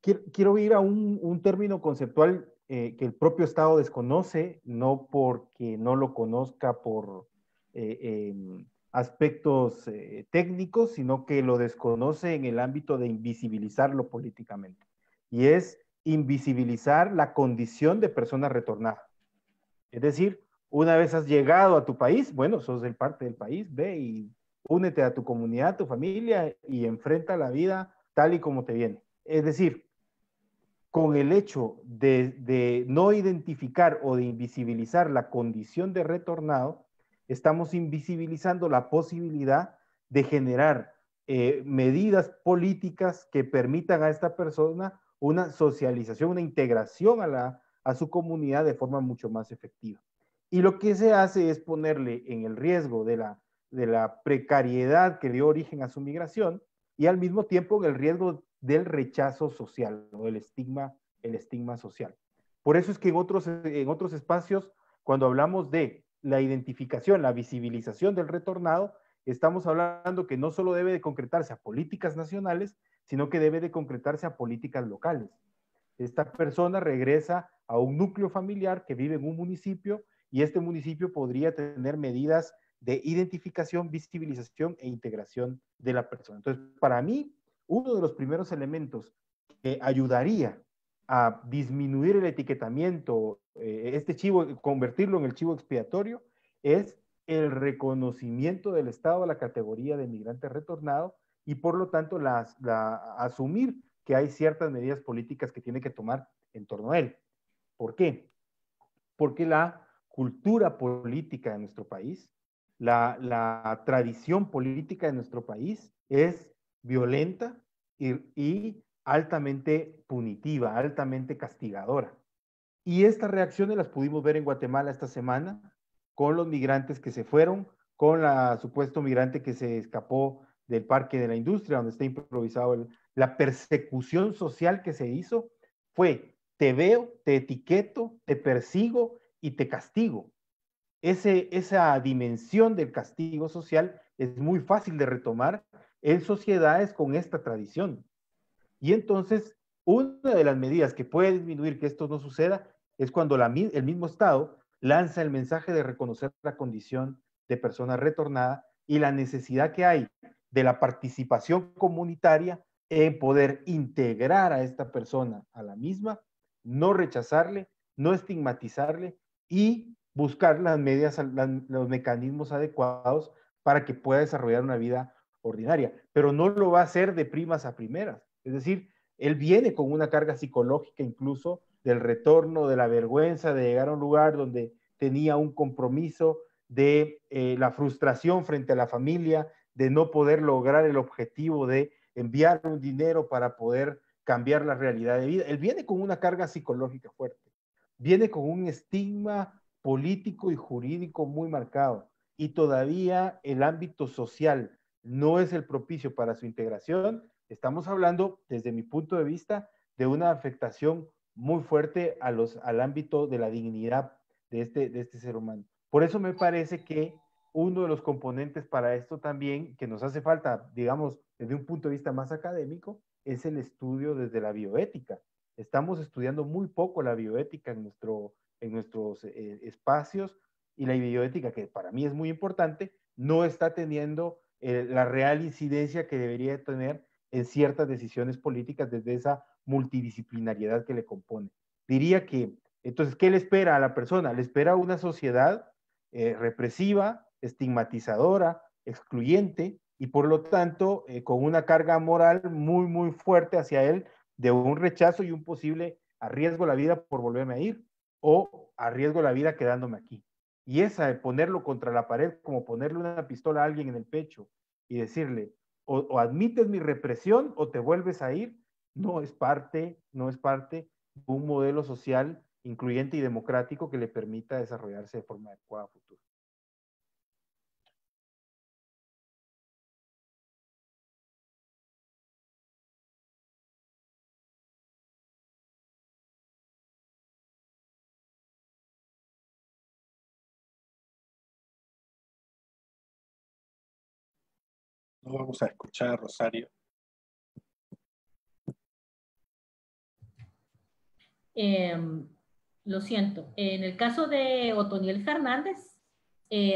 Quiero ir a un término conceptual que el propio Estado desconoce, no porque no lo conozca por aspectos técnicos, sino que lo desconoce en el ámbito de invisibilizarlo políticamente. Y es invisibilizar la condición de persona retornada. Es decir, una vez has llegado a tu país, bueno, sos parte del país, ve y únete a tu comunidad, a tu familia y enfrenta la vida tal y como te viene. Es decir, con el hecho de no identificar o de invisibilizar la condición de retornado, estamos invisibilizando la posibilidad de generar medidas políticas que permitan a esta persona una socialización, una integración a su comunidad de forma mucho más efectiva. Y lo que se hace es ponerle en el riesgo de la precariedad que dio origen a su migración y al mismo tiempo en el riesgo del rechazo social o el estigma social. Por eso es que en otros espacios, cuando hablamos de la identificación, la visibilización del retornado, estamos hablando que no solo debe de concretarse a políticas nacionales, sino que debe de concretarse a políticas locales. Esta persona regresa a un núcleo familiar que vive en un municipio y este municipio podría tener medidas de identificación, visibilización e integración de la persona. Entonces, para mí, uno de los primeros elementos que ayudaría a disminuir el etiquetamiento, este chivo, convertirlo en el chivo expiatorio, es el reconocimiento del Estado a la categoría de migrante retornado y por lo tanto asumir que hay ciertas medidas políticas que tiene que tomar en torno a él. ¿Por qué? Porque la cultura política de nuestro país, la tradición política de nuestro país es violenta y altamente punitiva, altamente castigadora. Y estas reacciones las pudimos ver en Guatemala esta semana con los migrantes que se fueron, con la supuesto migrante que se escapó del Parque de la Industria, donde está improvisado. La persecución social que se hizo fue, te veo, te etiqueto, te persigo y te castigo. Esa dimensión del castigo social es muy fácil de retomar en sociedades con esta tradición. Y entonces, una de las medidas que puede disminuir que esto no suceda es cuando el mismo Estado lanza el mensaje de reconocer la condición de persona retornada y la necesidad que hay de la participación comunitaria en poder integrar a esta persona a la misma, no rechazarle, no estigmatizarle y buscar las medidas, los mecanismos adecuados para que pueda desarrollar una vida ordinaria, pero no lo va a hacer de primas a primeras. Es decir, él viene con una carga psicológica incluso del retorno, de la vergüenza de llegar a un lugar donde tenía un compromiso, de la frustración frente a la familia, de no poder lograr el objetivo de enviar un dinero para poder cambiar la realidad de vida. Él viene con una carga psicológica fuerte, viene con un estigma político y jurídico muy marcado y todavía el ámbito social no es el propicio para su integración. Estamos hablando, desde mi punto de vista, de una afectación muy fuerte al ámbito de la dignidad de este ser humano. Por eso me parece que uno de los componentes para esto también, que nos hace falta, digamos, desde un punto de vista más académico, es el estudio desde la bioética. Estamos estudiando muy poco la bioética en nuestros espacios y la bioética, que para mí es muy importante, no está teniendo la real incidencia que debería tener en ciertas decisiones políticas desde esa multidisciplinariedad que le compone. Diría que, entonces, ¿qué le espera a la persona? Le espera una sociedad represiva, estigmatizadora, excluyente y por lo tanto con una carga moral muy, muy fuerte hacia él de un rechazo y un posible arriesgo la vida por volverme a ir o arriesgo la vida quedándome aquí. Y esa de ponerlo contra la pared, como ponerle una pistola a alguien en el pecho y decirle, o admites mi represión o te vuelves a ir, no es parte de un modelo social incluyente y democrático que le permita desarrollarse de forma adecuada a futuro. No vamos a escuchar a Rosario. Lo siento. En el caso de Otoniel Fernández,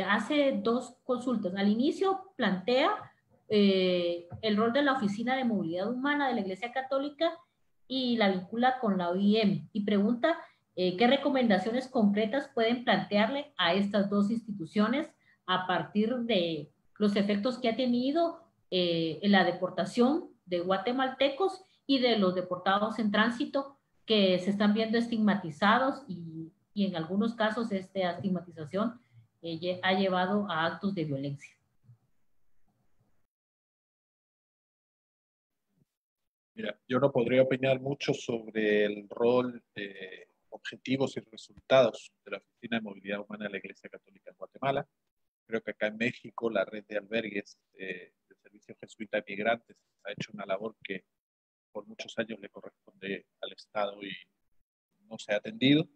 hace dos consultas. Al inicio plantea el rol de la Oficina de Movilidad Humana de la Iglesia Católica y la vincula con la OIM y pregunta qué recomendaciones concretas pueden plantearle a estas dos instituciones a partir de los efectos que ha tenido en la deportación de guatemaltecos y de los deportados en tránsito que se están viendo estigmatizados y en algunos casos esta estigmatización ha llevado a actos de violencia. Mira, yo no podría opinar mucho sobre el rol, objetivos y resultados de la Oficina de Movilidad Humana de la Iglesia Católica en Guatemala. Creo que acá en México la red de albergues del Servicio Jesuita de Migrantes ha hecho una labor que por muchos años le corresponde al Estado y no se ha atendido.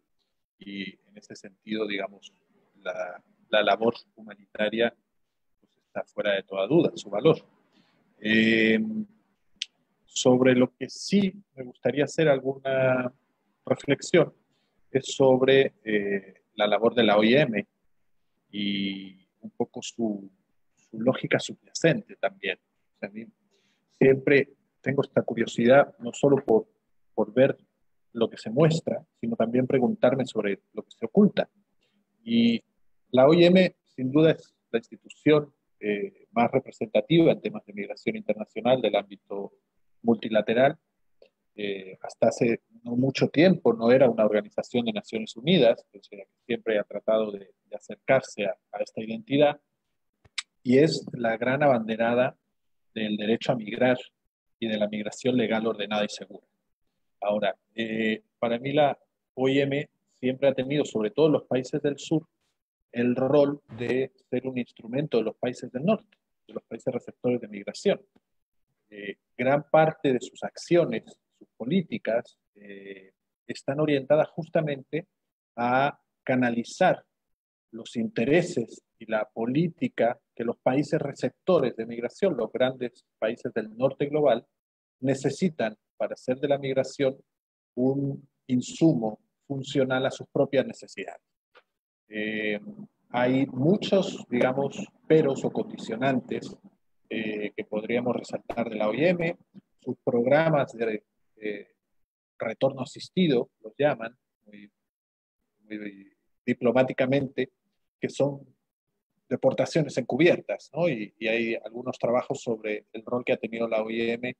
Y en ese sentido, digamos, la labor humanitaria pues, está fuera de toda duda, su valor. Sobre lo que sí me gustaría hacer alguna reflexión es sobre la labor de la OIM y un poco su lógica subyacente también. O sea, a mí siempre tengo esta curiosidad, no solo por ver lo que se muestra, sino también preguntarme sobre lo que se oculta. Y la OIM, sin duda, es la institución más representativa en temas de migración internacional del ámbito multilateral. Hasta hace no mucho tiempo no era una organización de Naciones Unidas, o sea, que siempre ha tratado de acercarse a esta identidad, y es la gran abanderada del derecho a migrar y de la migración legal, ordenada y segura. Ahora, para mí la OIM siempre ha tenido, sobre todo en los países del sur, el rol de ser un instrumento de los países del norte, de los países receptores de migración. Gran parte de sus acciones, sus políticas, están orientadas justamente a canalizar los intereses y la política que los países receptores de migración, los grandes países del norte global, necesitan para hacer de la migración un insumo funcional a sus propias necesidades. Hay muchos, digamos, peros o condicionantes que podríamos resaltar de la OIM, sus programas de retorno asistido, los llaman muy diplomáticamente, que son deportaciones encubiertas, ¿no? Y hay algunos trabajos sobre el rol que ha tenido la OIM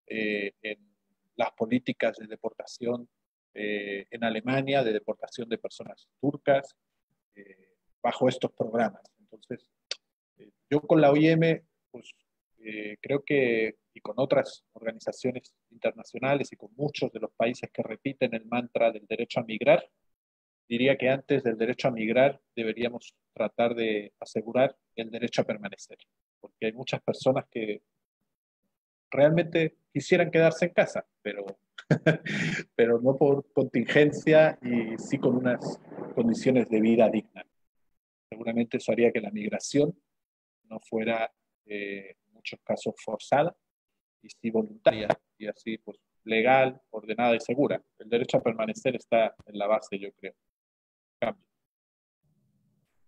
en las políticas de deportación en Alemania, de deportación de personas turcas, bajo estos programas. Entonces, yo con la OIM, pues creo que, y con otras organizaciones internacionales y con muchos de los países que repiten el mantra del derecho a migrar, diría que antes del derecho a migrar deberíamos tratar de asegurar el derecho a permanecer, porque hay muchas personas que realmente quisieran quedarse en casa, pero no por contingencia y sí con unas condiciones de vida dignas. Seguramente eso haría que la migración no fuera en muchos casos forzada y sí voluntaria, y así pues legal, ordenada y segura. El derecho a permanecer está en la base, yo creo. Cambio.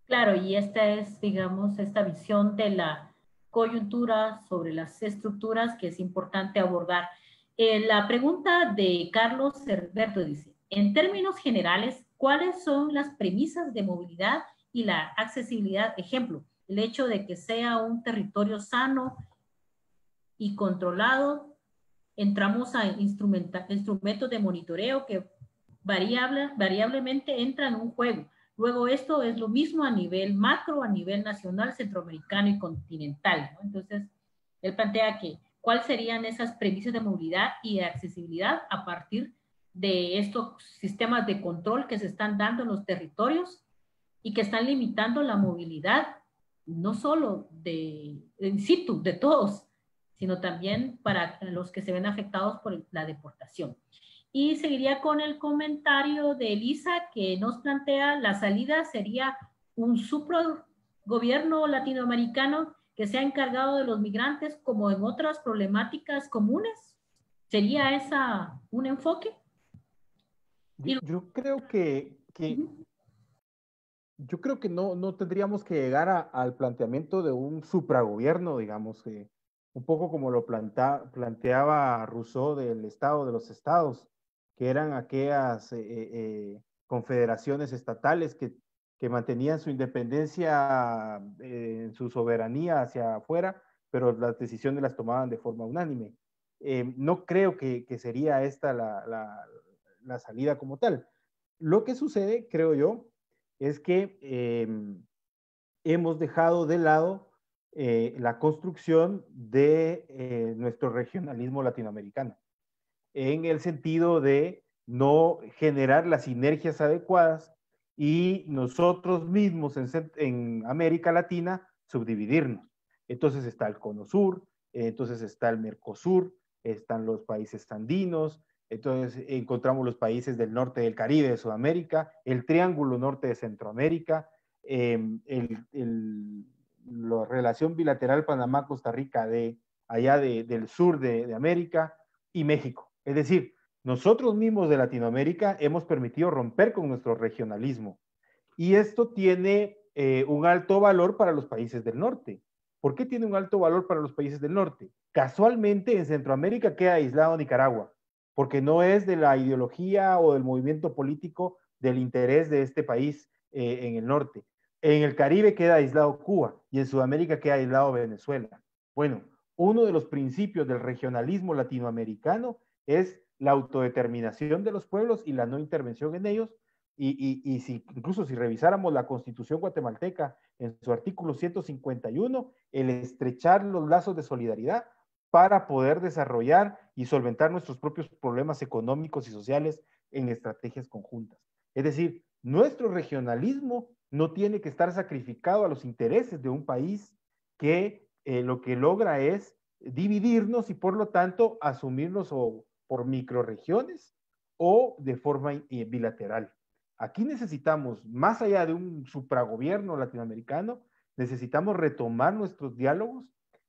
Claro, y esta es, digamos, esta visión de la coyuntura sobre las estructuras que es importante abordar. La pregunta de Carlos Cerberto dice, en términos generales, ¿cuáles son las premisas de movilidad y la accesibilidad? Ejemplo, el hecho de que sea un territorio sano y controlado. Entramos a instrumentos de monitoreo que variablemente entran en un juego. Luego esto es lo mismo a nivel macro, a nivel nacional, centroamericano y continental, ¿no? Entonces, él plantea que cuáles serían esas premisas de movilidad y de accesibilidad a partir de estos sistemas de control que se están dando en los territorios y que están limitando la movilidad, no solo de in situ, de todos, sino también para los que se ven afectados por la deportación. Y seguiría con el comentario de Elisa, que nos plantea la salida sería un supragobierno latinoamericano que se ha encargado de los migrantes como en otras problemáticas comunes. ¿Sería esa un enfoque? Yo creo que yo creo que no tendríamos que llegar al planteamiento de un supragobierno, digamos, un poco como lo planteaba Rousseau del Estado de los Estados, que eran aquellas confederaciones estatales que mantenían su independencia, su soberanía hacia afuera, pero las decisiones las tomaban de forma unánime. No creo que sería esta la salida como tal. Lo que sucede, creo yo, es que hemos dejado de lado la construcción de nuestro regionalismo latinoamericano, en el sentido de no generar las sinergias adecuadas y nosotros mismos en América Latina subdividirnos. Entonces está el Cono Sur, entonces está el Mercosur, están los países andinos, entonces encontramos los países del norte del Caribe, de Sudamérica, el Triángulo Norte de Centroamérica, la relación bilateral Panamá-Costa Rica allá del sur de América y México. Es decir, nosotros mismos de Latinoamérica hemos permitido romper con nuestro regionalismo. Y esto tiene un alto valor para los países del norte. ¿Por qué tiene un alto valor para los países del norte? Casualmente en Centroamérica queda aislado Nicaragua, porque no es de la ideología o del movimiento político del interés de este país en el norte. En el Caribe queda aislado Cuba y en Sudamérica queda aislado Venezuela. Bueno, uno de los principios del regionalismo latinoamericano es la autodeterminación de los pueblos y la no intervención en ellos. Y si, incluso si revisáramos la Constitución guatemalteca en su artículo 151, el estrechar los lazos de solidaridad para poder desarrollar y solventar nuestros propios problemas económicos y sociales en estrategias conjuntas. Es decir, nuestro regionalismo no tiene que estar sacrificado a los intereses de un país que lo que logra es dividirnos y por lo tanto asumirnos o por microregiones o de forma bilateral. Aquí necesitamos, más allá de un supragobierno latinoamericano, necesitamos retomar nuestros diálogos,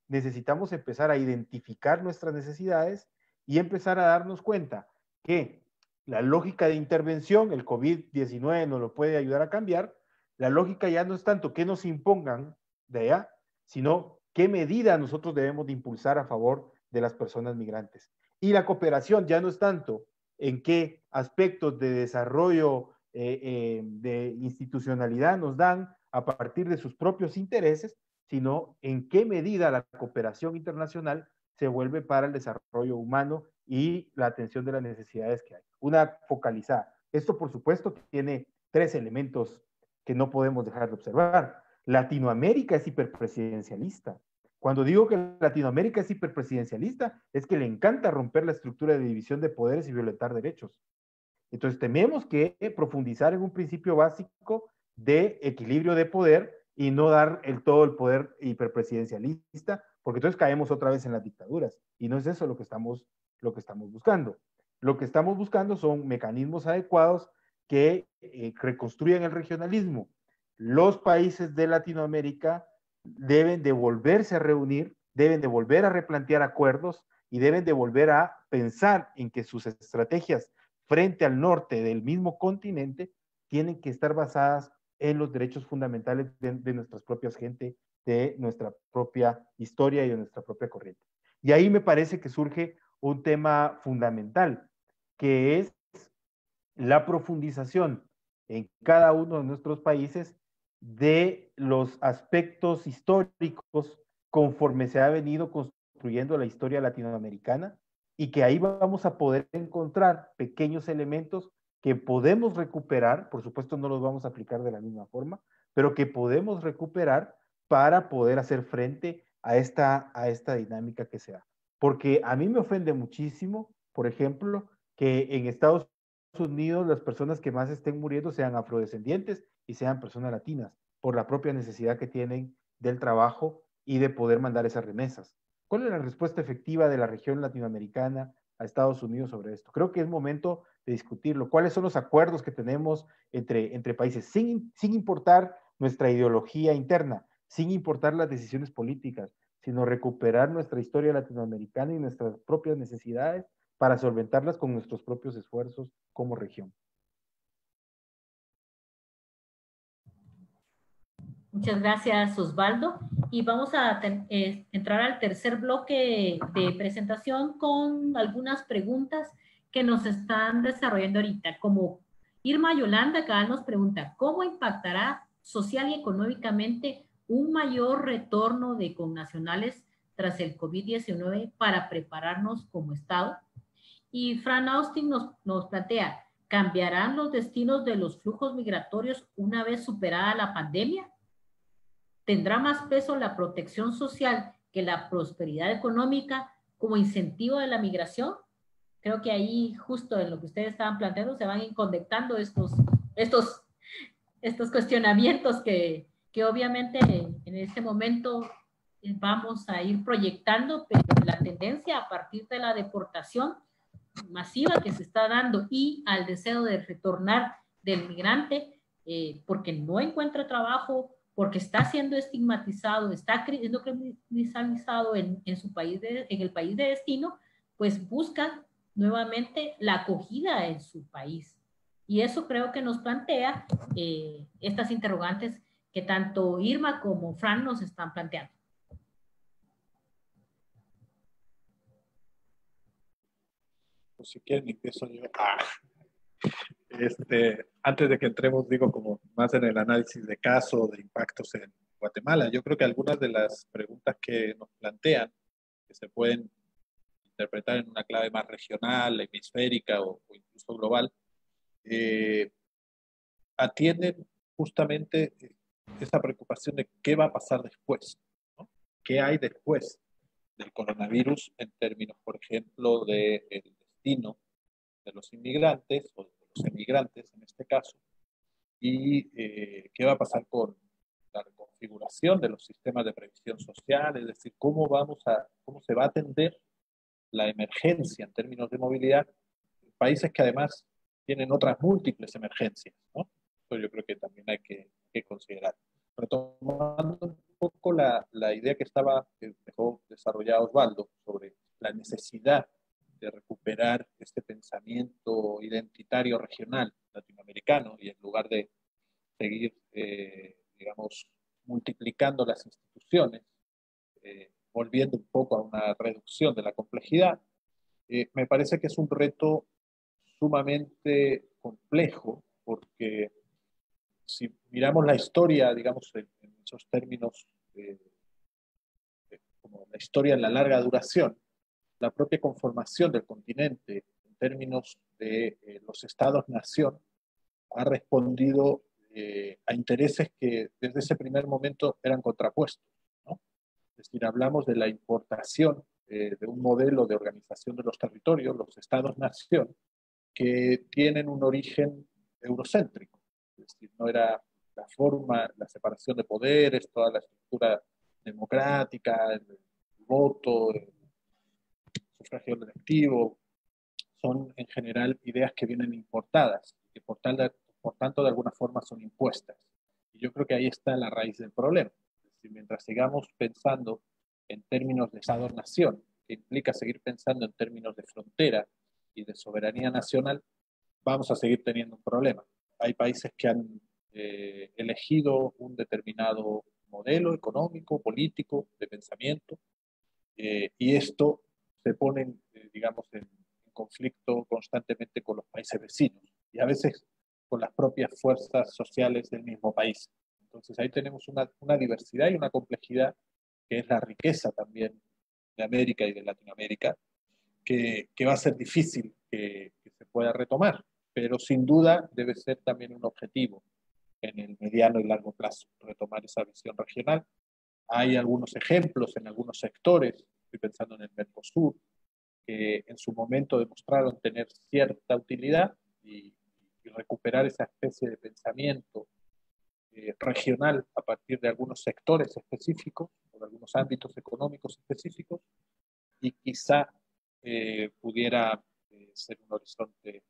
necesitamos empezar a identificar nuestras necesidades y empezar a darnos cuenta que la lógica de intervención, el COVID-19 nos lo puede ayudar a cambiar, la lógica ya no es tanto que nos impongan de allá, sino qué medida nosotros debemos de impulsar a favor de las personas migrantes. Y la cooperación ya no es tanto en qué aspectos de desarrollo de institucionalidad nos dan a partir de sus propios intereses, sino en qué medida la cooperación internacional se vuelve para el desarrollo humano y la atención de las necesidades que hay. Una focalizada. Esto, por supuesto, tiene 3 elementos que no podemos dejar de observar. Latinoamérica es hiperpresidencialista. Cuando digo que Latinoamérica es hiperpresidencialista, es que le encanta romper la estructura de división de poderes y violentar derechos. Entonces tenemos que profundizar en un principio básico de equilibrio de poder y no dar todo el poder hiperpresidencialista, porque entonces caemos otra vez en las dictaduras. Y no es eso lo que estamos buscando. Lo que estamos buscando son mecanismos adecuados que reconstruyan el regionalismo. Los países de Latinoamérica deben de volverse a reunir, deben de volver a replantear acuerdos y deben de volver a pensar en que sus estrategias frente al norte del mismo continente tienen que estar basadas en los derechos fundamentales de nuestras propias gente, de nuestra propia historia y de nuestra propia corriente. Y ahí me parece que surge un tema fundamental, que es la profundización en cada uno de nuestros países de los aspectos históricos conforme se ha venido construyendo la historia latinoamericana y que ahí vamos a poder encontrar pequeños elementos que podemos recuperar, por supuesto no los vamos a aplicar de la misma forma, pero que podemos recuperar para poder hacer frente a esta dinámica que se da. Porque a mí me ofende muchísimo, por ejemplo, que en Estados Unidos las personas que más estén muriendo sean afrodescendientes y sean personas latinas, por la propia necesidad que tienen del trabajo y de poder mandar esas remesas. ¿Cuál es la respuesta efectiva de la región latinoamericana a Estados Unidos sobre esto? Creo que es momento de discutirlo. ¿Cuáles son los acuerdos que tenemos entre países sin importar nuestra ideología interna, sin importar las decisiones políticas, sino recuperar nuestra historia latinoamericana y nuestras propias necesidades para solventarlas con nuestros propios esfuerzos como región? Muchas gracias, Osvaldo. Y vamos a entrar al tercer bloque de presentación con algunas preguntas que nos están desarrollando ahorita. Como Irma Yolanda acá nos pregunta, ¿cómo impactará social y económicamente un mayor retorno de connacionales tras el COVID-19 para prepararnos como Estado? Y Fran Austin nos plantea, ¿cambiarán los destinos de los flujos migratorios una vez superada la pandemia? ¿Tendrá más peso la protección social que la prosperidad económica como incentivo de la migración? Creo que ahí, justo en lo que ustedes estaban planteando, se van inconectando estos cuestionamientos que obviamente en este momento vamos a ir proyectando, pero la tendencia a partir de la deportación masiva que se está dando y al deseo de retornar del migrante porque no encuentra trabajo, porque está siendo estigmatizado, está siendo criminalizado en su país, en el país de destino, pues busca nuevamente la acogida en su país. Y eso creo que nos plantea estas interrogantes que tanto Irma como Fran nos están planteando. Pues si quieren, empiezo yo. Antes de que entremos, digo, como más en el análisis de caso, de impactos en Guatemala, yo creo que algunas de las preguntas que nos plantean, que se pueden interpretar en una clave más regional, hemisférica o incluso global, atienden justamente esa preocupación de qué va a pasar después, ¿no? ¿Qué hay después del coronavirus en términos, por ejemplo, del destino de los inmigrantes o de los emigrantes en este caso? Y qué va a pasar con la reconfiguración de los sistemas de previsión social, es decir, cómo se va a atender la emergencia en términos de movilidad en países que además tienen otras múltiples emergencias, ¿no? Eso yo creo que también hay que considerar. Retomando un poco la idea que dejó desarrollada Osvaldo sobre la necesidad de recuperar este pensamiento identitario regional latinoamericano y en lugar de seguir, digamos, multiplicando las instituciones, volviendo un poco a una reducción de la complejidad, me parece que es un reto sumamente complejo, porque si miramos la historia, digamos, en esos términos, como la historia en la larga duración, la propia conformación del continente en términos de los estados-nación ha respondido a intereses que desde ese primer momento eran contrapuestos, ¿no? Es decir, hablamos de la importación de un modelo de organización de los territorios, los estados-nación, que tienen un origen eurocéntrico. Es decir, no era la forma, la separación de poderes, toda la estructura democrática, el voto, el sufragio electivo, son en general ideas que vienen importadas, que por tanto de alguna forma son impuestas. Y yo creo que ahí está la raíz del problema. Es decir, mientras sigamos pensando en términos de Estado-nación, que implica seguir pensando en términos de frontera y de soberanía nacional, vamos a seguir teniendo un problema. Hay países que han elegido un determinado modelo económico, político, de pensamiento, y esto se pone, digamos, en conflicto constantemente con los países vecinos y a veces con las propias fuerzas sociales del mismo país. Entonces ahí tenemos una diversidad y una complejidad que es la riqueza también de América y de Latinoamérica, que va a ser difícil que se pueda retomar, pero sin duda debe ser también un objetivo en el mediano y largo plazo, retomar esa visión regional. Hay algunos ejemplos en algunos sectores, estoy pensando en el Mercosur, que en su momento demostraron tener cierta utilidad y recuperar esa especie de pensamiento regional a partir de algunos sectores específicos o de algunos ámbitos económicos específicos, y quizá pudiera ser un horizonte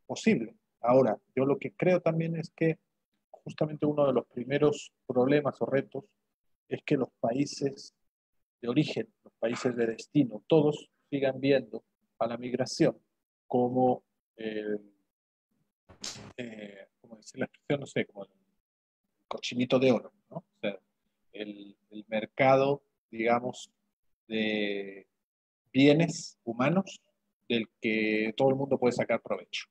posible. Ahora, yo lo que creo también es que justamente uno de los primeros problemas o retos es que los países de origen, los países de destino, todos sigan viendo a la migración como, como decir la expresión, no sé, como el cochinito de oro, ¿no? O sea, el mercado, digamos, de bienes humanos del que todo el mundo puede sacar provecho.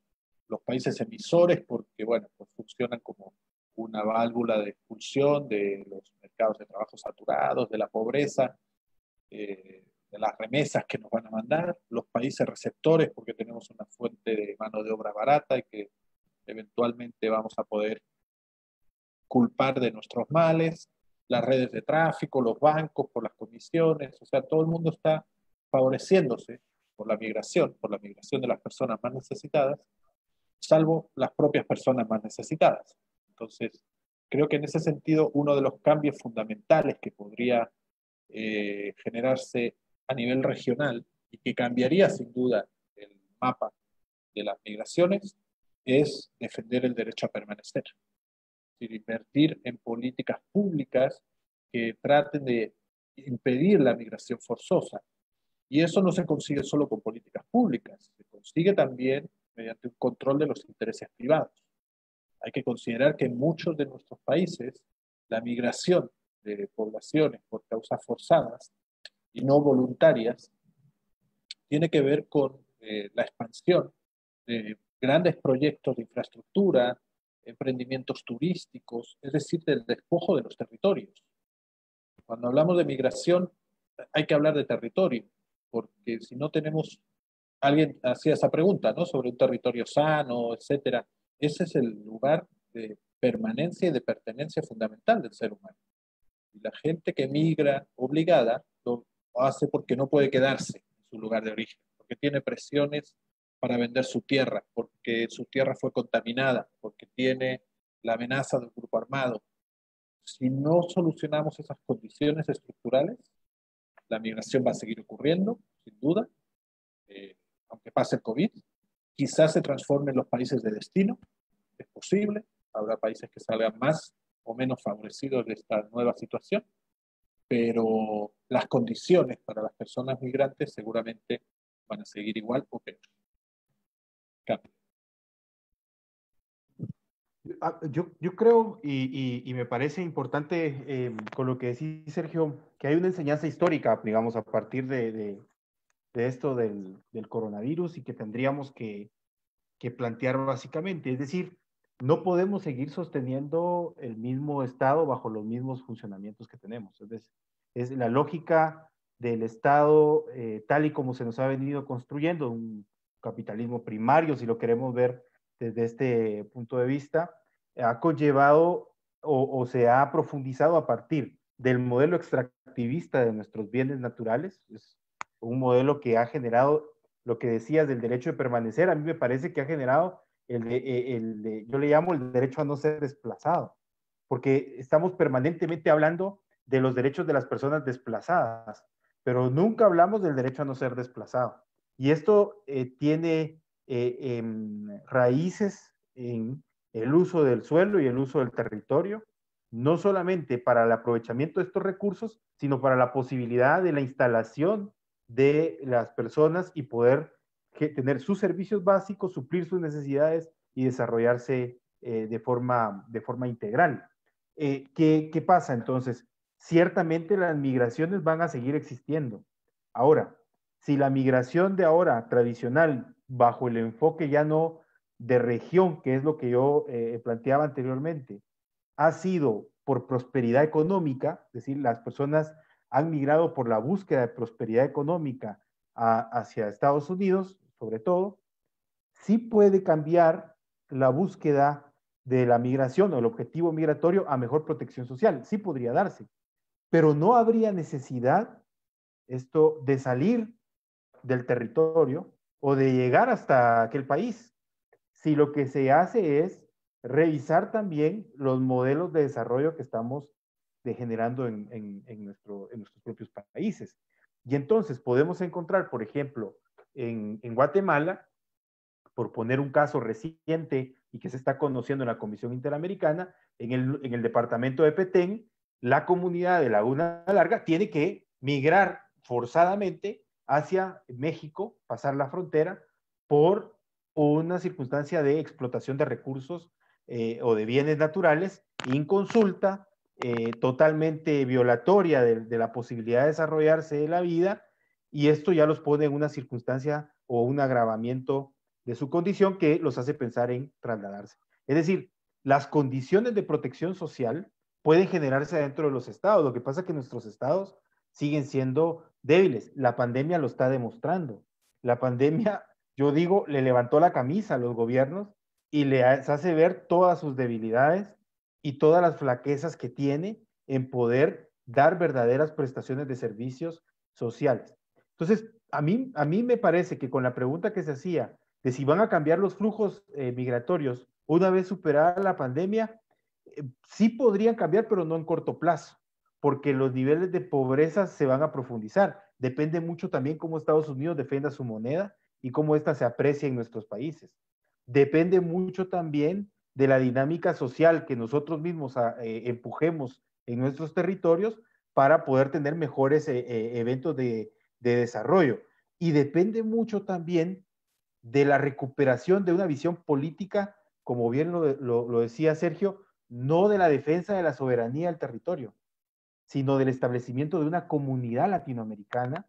Los países emisores, porque, bueno, pues funcionan como una válvula de expulsión de los mercados de trabajo saturados, de la pobreza, de las remesas que nos van a mandar, los países receptores, porque tenemos una fuente de mano de obra barata y que eventualmente vamos a poder culpar de nuestros males, las redes de tráfico, los bancos por las comisiones, o sea, todo el mundo está favoreciéndose por la migración de las personas más necesitadas, salvo las propias personas más necesitadas. Entonces, creo que en ese sentido, uno de los cambios fundamentales que podría generarse a nivel regional y que cambiaría sin duda el mapa de las migraciones es defender el derecho a permanecer. decir, invertir en políticas públicas que traten de impedir la migración forzosa. Y eso no se consigue solo con políticas públicas, se consigue también mediante un control de los intereses privados. Hay que considerar que en muchos de nuestros países la migración de poblaciones por causas forzadas y no voluntarias tiene que ver con la expansión de grandes proyectos de infraestructura, emprendimientos turísticos, es decir, del despojo de los territorios. Cuando hablamos de migración, hay que hablar de territorio, porque si no tenemos, alguien hacía esa pregunta, ¿no? Sobre un territorio sano, etcétera. Ese es el lugar de permanencia y de pertenencia fundamental del ser humano. Y la gente que migra obligada lo hace porque no puede quedarse en su lugar de origen, porque tiene presiones para vender su tierra, porque su tierra fue contaminada, porque tiene la amenaza del grupo armado. Si no solucionamos esas condiciones estructurales, la migración va a seguir ocurriendo, sin duda, aunque pase el COVID. Quizás se transformen los países de destino, es posible. Habrá países que salgan más o menos favorecidos de esta nueva situación, pero las condiciones para las personas migrantes seguramente van a seguir igual o peor. Cambio. Yo creo, y me parece importante con lo que decís, Sergio, que hay una enseñanza histórica, digamos, a partir de esto del coronavirus y que tendríamos que plantear básicamente. Es decir, no podemos seguir sosteniendo el mismo Estado bajo los mismos funcionamientos que tenemos. Es la lógica del Estado tal y como se nos ha venido construyendo, un capitalismo primario, si lo queremos ver desde este punto de vista, ha conllevado o se ha profundizado a partir del modelo extractivista de nuestros bienes naturales. Es un modelo que ha generado lo que decías del derecho de permanecer. A mí me parece que ha generado yo le llamo el derecho a no ser desplazado, porque estamos permanentemente hablando de los derechos de las personas desplazadas, pero nunca hablamos del derecho a no ser desplazado. Y esto tiene raíces en el uso del suelo y el uso del territorio, no solamente para el aprovechamiento de estos recursos, sino para la posibilidad de la instalación de las personas y poder tener sus servicios básicos, suplir sus necesidades y desarrollarse de forma integral. ¿Qué pasa entonces? Ciertamente las migraciones van a seguir existiendo. Ahora, si la migración de ahora tradicional, bajo el enfoque ya no de región, que es lo que yo planteaba anteriormente, ha sido por prosperidad económica, es decir, las personas han migrado por la búsqueda de prosperidad económica hacia Estados Unidos, sobre todo, sí puede cambiar la búsqueda de la migración o el objetivo migratorio a mejor protección social, sí podría darse, pero no habría necesidad de salir del territorio o de llegar hasta aquel país, si lo que se hace es revisar también los modelos de desarrollo que estamos degenerando en nuestros propios países. Y entonces podemos encontrar, por ejemplo, en Guatemala, por poner un caso reciente y que se está conociendo en la Comisión Interamericana, en el departamento de Petén, la comunidad de Laguna Larga tiene que migrar forzadamente hacia México, pasar la frontera, por una circunstancia de explotación de recursos o de bienes naturales, inconsulta, totalmente violatoria de la posibilidad de desarrollarse de la vida, y esto ya los pone en una circunstancia o un agravamiento de su condición que los hace pensar en trasladarse. Es decir, las condiciones de protección social pueden generarse dentro de los estados. Lo que pasa es que nuestros estados siguen siendo débiles. La pandemia lo está demostrando. La pandemia, yo digo, le levantó la camisa a los gobiernos y les hace ver todas sus debilidades y todas las flaquezas que tiene en poder dar verdaderas prestaciones de servicios sociales. Entonces, a mí me parece que con la pregunta que se hacía de si van a cambiar los flujos migratorios una vez superada la pandemia, sí podrían cambiar, pero no en corto plazo, porque los niveles de pobreza se van a profundizar. Depende mucho también cómo Estados Unidos defienda su moneda y cómo ésta se aprecia en nuestros países. Depende mucho también de la dinámica social que nosotros mismos empujemos en nuestros territorios para poder tener mejores eventos de desarrollo. Y depende mucho también de la recuperación de una visión política, como bien lo decía Sergio, no de la defensa de la soberanía del territorio, sino del establecimiento de una comunidad latinoamericana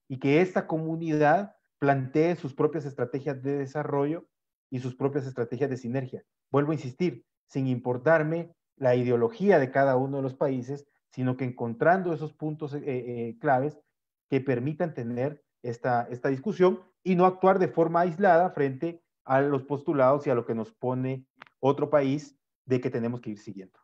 y que esta comunidad plantee sus propias estrategias de desarrollo y sus propias estrategias de sinergia. Vuelvo a insistir, sin importarme la ideología de cada uno de los países, sino que encontrando esos puntos claves que permitan tener esta discusión y no actuar de forma aislada frente a los postulados y a lo que nos pone otro país de que tenemos que ir siguiendo.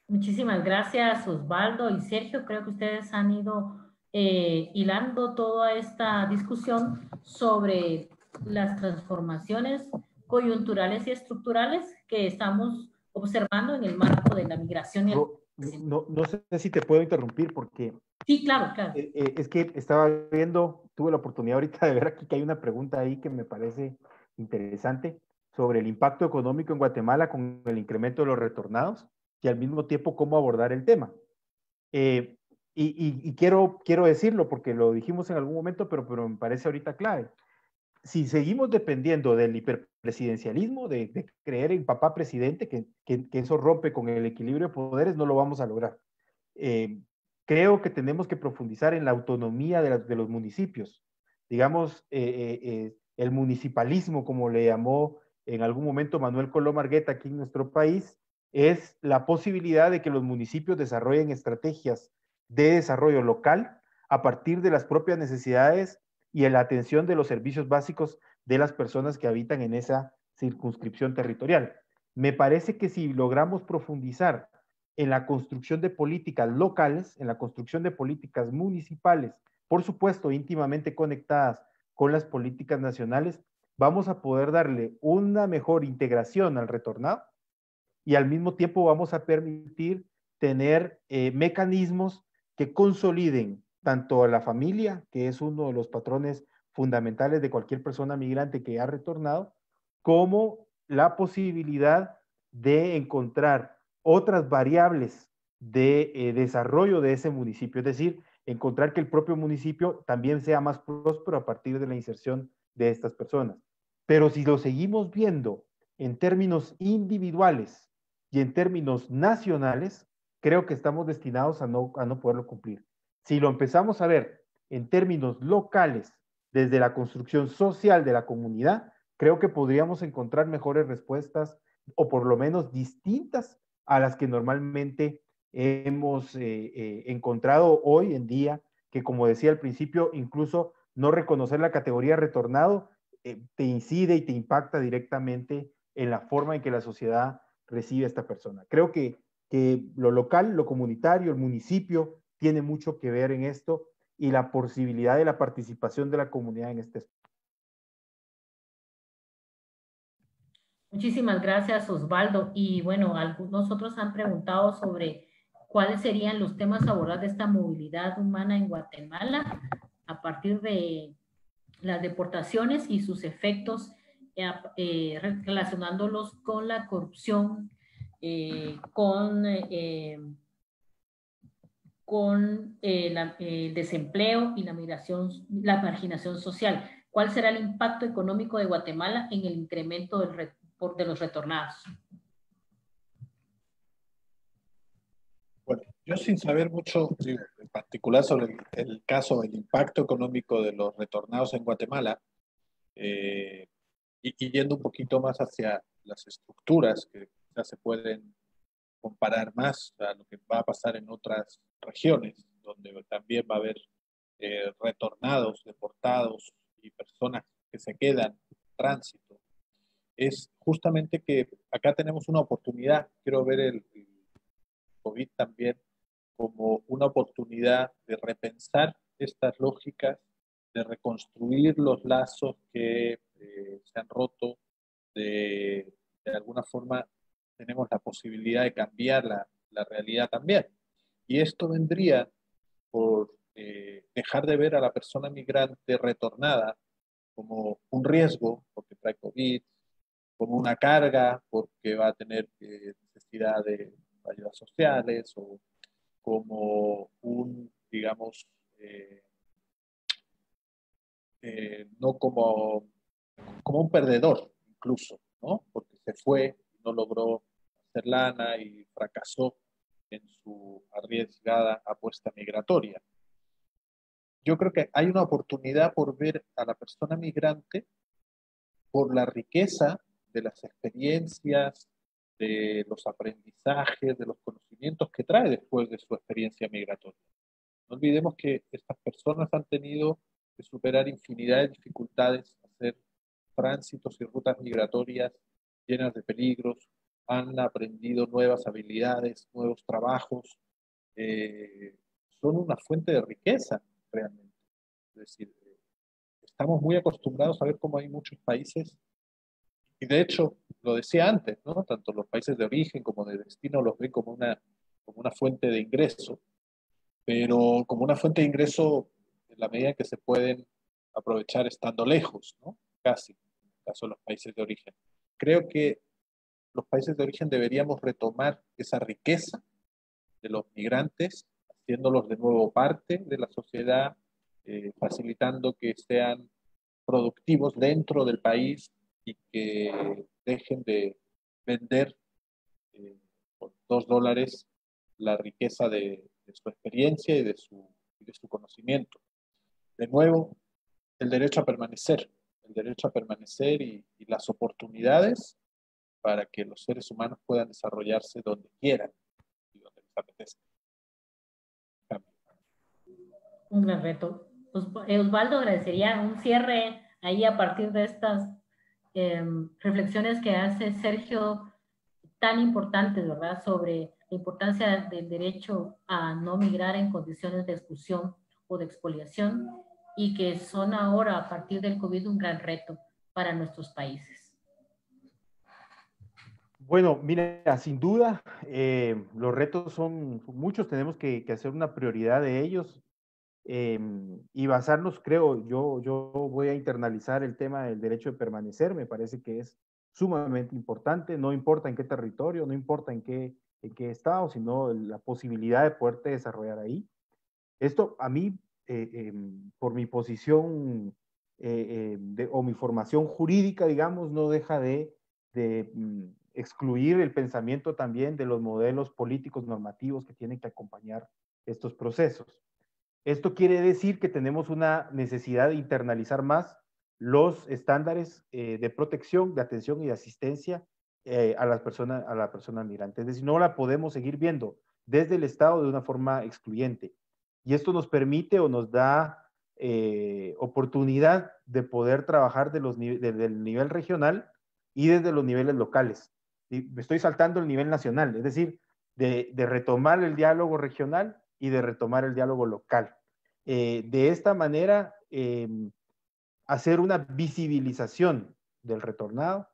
Muchísimas gracias, Osvaldo y Sergio. Creo que ustedes han ido hilando toda esta discusión sobre las transformaciones coyunturales y estructurales que estamos observando en el marco de la migración. No sé si te puedo interrumpir porque... Sí, claro, claro. Es que estaba viendo, tuve la oportunidad ahorita de ver aquí que hay una pregunta ahí que me parece interesante sobre el impacto económico en Guatemala con el incremento de los retornados y al mismo tiempo cómo abordar el tema. Y quiero decirlo porque lo dijimos en algún momento, pero me parece ahorita clave. Si seguimos dependiendo del hiperpresidencialismo, de creer en papá presidente, que eso rompe con el equilibrio de poderes, no lo vamos a lograr. Creo que tenemos que profundizar en la autonomía de los municipios. Digamos, el municipalismo, como le llamó en algún momento Manuel Colom Argueta aquí en nuestro país, es la posibilidad de que los municipios desarrollen estrategias de desarrollo local a partir de las propias necesidades y en la atención de los servicios básicos de las personas que habitan en esa circunscripción territorial. Me parece que si logramos profundizar en la construcción de políticas locales, en la construcción de políticas municipales, por supuesto, íntimamente conectadas con las políticas nacionales, vamos a poder darle una mejor integración al retornado y al mismo tiempo vamos a permitir tener mecanismos que consoliden tanto a la familia, que es uno de los patrones fundamentales de cualquier persona migrante que ha retornado, como la posibilidad de encontrar otras variables de desarrollo de ese municipio, es decir, encontrar que el propio municipio también sea más próspero a partir de la inserción de estas personas. Pero si lo seguimos viendo en términos individuales y en términos nacionales, creo que estamos destinados a no poderlo cumplir. Si lo empezamos a ver en términos locales, desde la construcción social de la comunidad, creo que podríamos encontrar mejores respuestas o por lo menos distintas a las que normalmente hemos encontrado hoy en día, que como decía al principio, incluso no reconocer la categoría retornado te incide y te impacta directamente en la forma en que la sociedad recibe a esta persona. Creo que lo local, lo comunitario, el municipio tiene mucho que ver en esto y la posibilidad de la participación de la comunidad en este espacio. Muchísimas gracias, Osvaldo. Y bueno, algunos otros han preguntado sobre cuáles serían los temas a abordar de esta movilidad humana en Guatemala a partir de las deportaciones y sus efectos relacionándolos con la corrupción, con el desempleo y la marginación social. ¿Cuál será el impacto económico de Guatemala en el incremento de los retornados? Bueno, yo sin saber mucho en particular sobre el caso, el impacto económico de los retornados en Guatemala, y yendo un poquito más hacia las estructuras que ya se pueden comparar más a lo que va a pasar en otras regiones, donde también va a haber retornados, deportados y personas que se quedan en tránsito, es justamente que acá tenemos una oportunidad. Quiero ver el COVID también como una oportunidad de repensar estas lógicas, de reconstruir los lazos que se han roto, de alguna forma tenemos la posibilidad de cambiar la realidad también. Y esto vendría por dejar de ver a la persona migrante retornada como un riesgo porque trae COVID, como una carga porque va a tener necesidad de ayudas sociales, o como un, digamos, no como un perdedor incluso, ¿no? Porque se fue, no logró hacer lana y fracasó en su arriesgada apuesta migratoria. Yo creo que hay una oportunidad por ver a la persona migrante por la riqueza de las experiencias, de los aprendizajes, de los conocimientos que trae después de su experiencia migratoria. No olvidemos que estas personas han tenido que superar infinidad de dificultades, hacer tránsitos y rutas migratorias llenas de peligros, han aprendido nuevas habilidades, nuevos trabajos, son una fuente de riqueza realmente. Es decir, estamos muy acostumbrados a ver cómo hay muchos países, y de hecho, lo decía antes, ¿no? Tanto los países de origen como de destino los ven como una fuente de ingreso, pero como una fuente de ingreso en la medida en que se pueden aprovechar estando lejos, ¿no? Casi, en el caso de los países de origen. Creo que los países de origen deberíamos retomar esa riqueza de los migrantes, haciéndolos de nuevo parte de la sociedad, facilitando que sean productivos dentro del país y que dejen de vender por $2 la riqueza de su experiencia y de su conocimiento. De nuevo, el derecho a permanecer y las oportunidades para que los seres humanos puedan desarrollarse donde quieran y donde les apetezca. Un gran reto. Osvaldo, agradecería un cierre ahí a partir de estas reflexiones que hace Sergio, tan importantes, ¿verdad?, sobre la importancia del derecho a no migrar en condiciones de exclusión o de expoliación, y que son ahora, a partir del COVID, un gran reto para nuestros países. Bueno, mira, sin duda, los retos son muchos, tenemos que hacer una prioridad de ellos, y basarnos, creo, yo voy a internalizar el tema del derecho de permanecer, me parece que es sumamente importante, no importa en qué territorio, no importa en qué estado, sino la posibilidad de poderte desarrollar ahí. Esto a mí, por mi posición o mi formación jurídica, digamos, no deja de excluir el pensamiento también de los modelos políticos normativos que tienen que acompañar estos procesos. Esto quiere decir que tenemos una necesidad de internalizar más los estándares de protección, de atención y de asistencia a la persona migrante. Es decir, no la podemos seguir viendo desde el Estado de una forma excluyente. Y esto nos permite o nos da oportunidad de poder trabajar desde el nivel regional y desde los niveles locales. Y me estoy saltando el nivel nacional, es decir, de retomar el diálogo regional y de retomar el diálogo local. De esta manera, hacer una visibilización del retornado,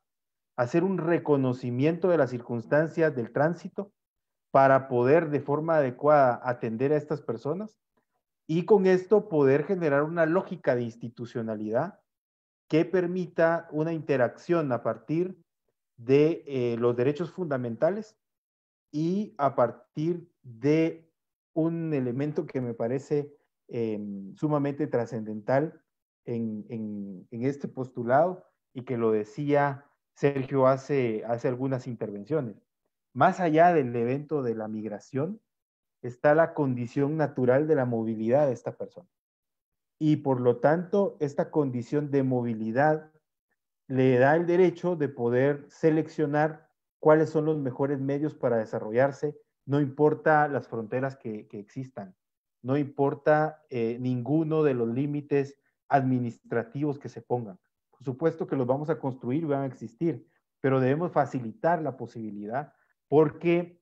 hacer un reconocimiento de las circunstancias del tránsito para poder de forma adecuada atender a estas personas, y con esto poder generar una lógica de institucionalidad que permita una interacción a partir de los derechos fundamentales y a partir de un elemento que me parece sumamente trascendental en este postulado, y que lo decía Sergio hace algunas intervenciones. Más allá del evento de la migración, está la condición natural de la movilidad de esta persona. Y por lo tanto, esta condición de movilidad le da el derecho de poder seleccionar cuáles son los mejores medios para desarrollarse, no importa las fronteras que existan, no importa ninguno de los límites administrativos que se pongan. Por supuesto que los vamos a construir y van a existir, pero debemos facilitar la posibilidad, porque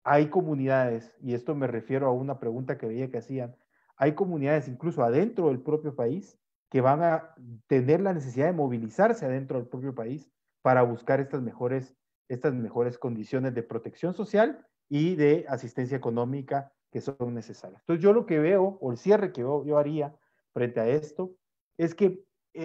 hay comunidades, y esto me refiero a una pregunta que veía que hacían, hay comunidades incluso adentro del propio país que van a tener la necesidad de movilizarse adentro del propio país para buscar estas mejores condiciones de protección social y de asistencia económica que son necesarias. Entonces yo lo que veo, o el cierre que yo haría frente a esto, es que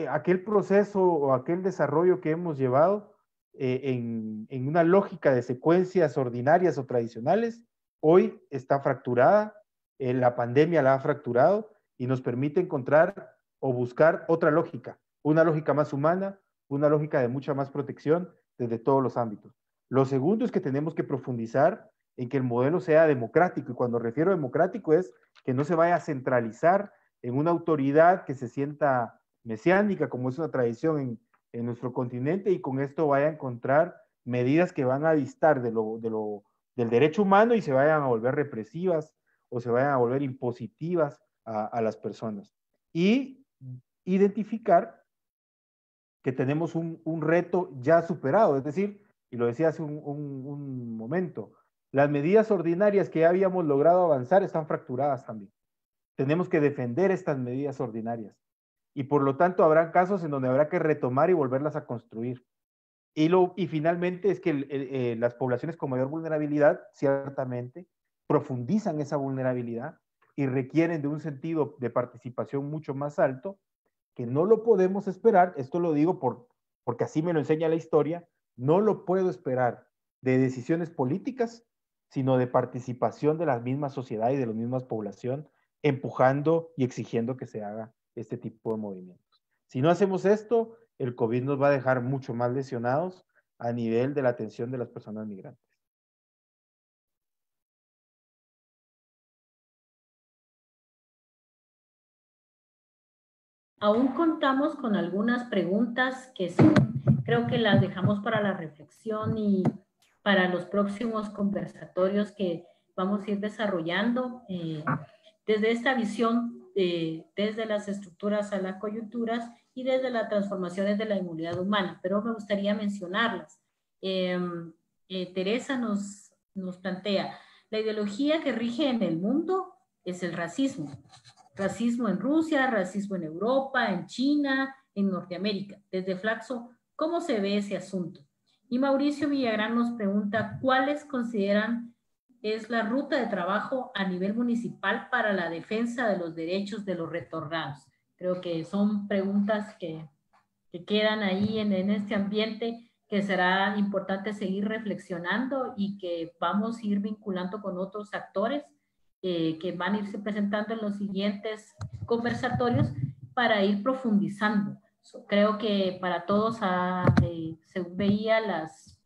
aquel proceso o aquel desarrollo que hemos llevado en una lógica de secuencias ordinarias o tradicionales, hoy está fracturada, la pandemia la ha fracturado y nos permite encontrar o buscar otra lógica, una lógica más humana, una lógica de mucha más protección desde todos los ámbitos. Lo segundo es que tenemos que profundizar en que el modelo sea democrático, y cuando refiero a democrático es que no se vaya a centralizar en una autoridad que se sienta mesiánica, como es una tradición en nuestro continente, y con esto vaya a encontrar medidas que van a distar del derecho humano y se vayan a volver represivas o se vayan a volver impositivas a las personas. Y identificar que tenemos un reto ya superado, es decir, y lo decía hace un momento, las medidas ordinarias que ya habíamos logrado avanzar están fracturadas también. Tenemos que defender estas medidas ordinarias y por lo tanto habrá casos en donde habrá que retomar y volverlas a construir. Y finalmente es que las poblaciones con mayor vulnerabilidad ciertamente profundizan esa vulnerabilidad y requieren de un sentido de participación mucho más alto, que no lo podemos esperar, esto lo digo porque así me lo enseña la historia, no lo puedo esperar de decisiones políticas, sino de participación de la misma sociedad y de la misma población, empujando y exigiendo que se haga este tipo de movimientos. Si no hacemos esto, el COVID nos va a dejar mucho más lesionados a nivel de la atención de las personas migrantes. Aún contamos con algunas preguntas que son, creo que las dejamos para la reflexión y para los próximos conversatorios que vamos a ir desarrollando desde esta visión, desde las estructuras a las coyunturas y desde las transformaciones de la inmunidad humana, pero me gustaría mencionarlas. Teresa nos plantea, la ideología que rige en el mundo es el racismo. Racismo en Rusia, racismo en Europa, en China, en Norteamérica. Desde Flaxo, ¿cómo se ve ese asunto? Y Mauricio Villagrán nos pregunta, ¿cuáles consideran es la ruta de trabajo a nivel municipal para la defensa de los derechos de los retornados? Creo que son preguntas que quedan ahí en este ambiente que será importante seguir reflexionando y que vamos a ir vinculando con otros actores que van a irse presentando en los siguientes conversatorios para ir profundizando. Creo que para todos se veía las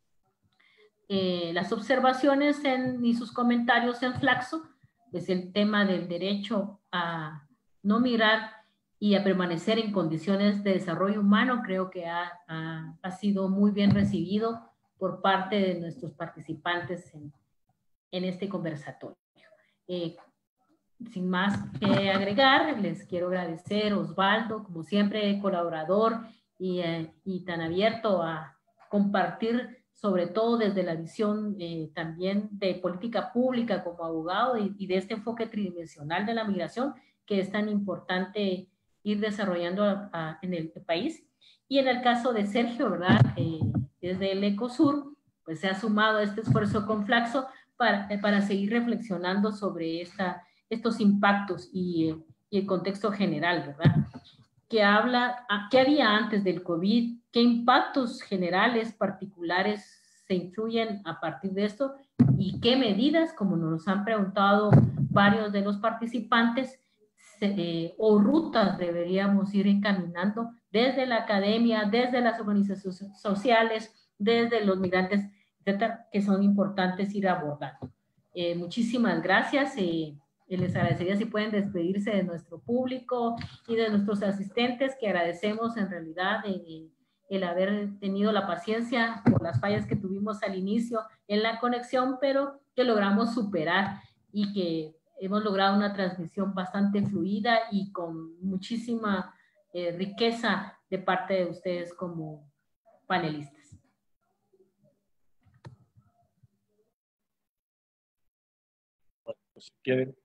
observaciones y sus comentarios en Flaxo, es el tema del derecho a no migrar y a permanecer en condiciones de desarrollo humano. Creo que ha sido muy bien recibido por parte de nuestros participantes en este conversatorio. Sin más que agregar, les quiero agradecer, Osvaldo, como siempre, colaborador y tan abierto a compartir, sobre todo desde la visión también de política pública como abogado y de este enfoque tridimensional de la migración que es tan importante ir desarrollando en el país. Y en el caso de Sergio, ¿verdad? Desde el Ecosur, pues se ha sumado a este esfuerzo con Flaxo para seguir reflexionando sobre estos impactos y el contexto general, ¿verdad? Que habla, ¿qué había antes del COVID? ¿Qué impactos generales particulares se influyen a partir de esto? ¿Y qué medidas, como nos han preguntado varios de los participantes, o rutas deberíamos ir encaminando desde la academia, desde las organizaciones sociales, desde los migrantes, etcétera, que son importantes ir abordando? Muchísimas gracias. Les agradecería si pueden despedirse de nuestro público y de nuestros asistentes, que agradecemos en realidad el haber tenido la paciencia por las fallas que tuvimos al inicio en la conexión, pero que logramos superar y que hemos logrado una transmisión bastante fluida y con muchísima riqueza de parte de ustedes como panelistas. Bueno, pues si quieren,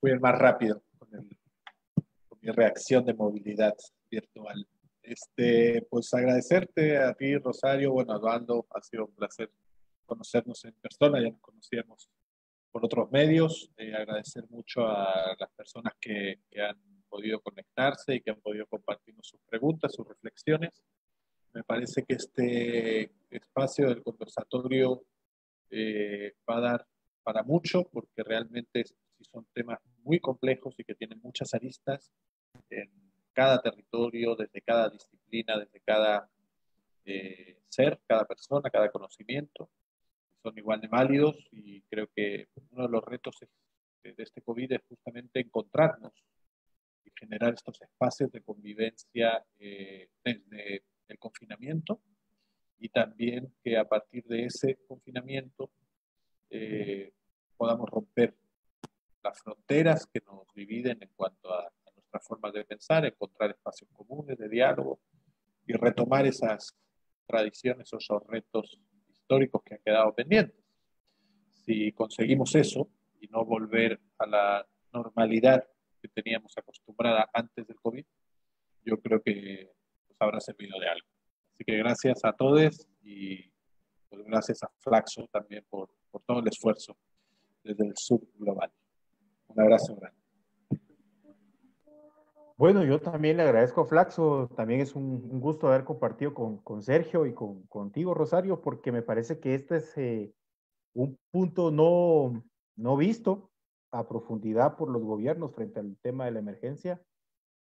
voy a ir más rápido con mi reacción de movilidad virtual. Pues agradecerte a ti, Rosario, bueno, a Osvaldo, ha sido un placer conocernos en persona, ya nos conocíamos por otros medios, agradecer mucho a las personas que han podido conectarse y que han podido compartirnos sus preguntas, sus reflexiones. Me parece que este espacio del conversatorio va a dar para mucho, porque realmente sí son temas muy complejos y que tienen muchas aristas en cada territorio, desde cada disciplina, desde cada ser, cada persona, cada conocimiento. Son igual de válidos y creo que uno de los retos de este COVID es justamente encontrarnos y generar estos espacios de convivencia desde el confinamiento, y también que a partir de ese confinamiento podamos romper las fronteras que nos dividen en cuanto a nuestras formas de pensar, encontrar espacios comunes de diálogo y retomar esas tradiciones o esos retos históricos que han quedado pendientes. Si conseguimos eso y no volver a la normalidad que teníamos acostumbrada antes del COVID, yo creo que nos habrá servido de algo. Así que gracias a todos y pues gracias a Flaxo también por todo el esfuerzo desde el sur global. Un abrazo grande. Bueno, yo también le agradezco a Flaxo, también es un gusto haber compartido con Sergio y contigo, Rosario, porque me parece que este es un punto no visto a profundidad por los gobiernos frente al tema de la emergencia.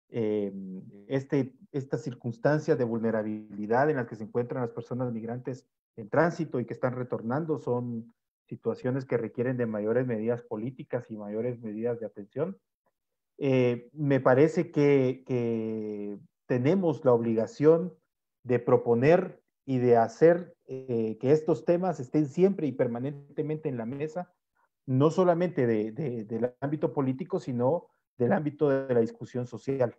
Estas circunstancias de vulnerabilidad en las que se encuentran las personas migrantes en tránsito y que están retornando son situaciones que requieren de mayores medidas políticas y mayores medidas de atención. Me parece que tenemos la obligación de proponer y de hacer que estos temas estén siempre y permanentemente en la mesa, no solamente del ámbito político, sino del ámbito de la discusión social.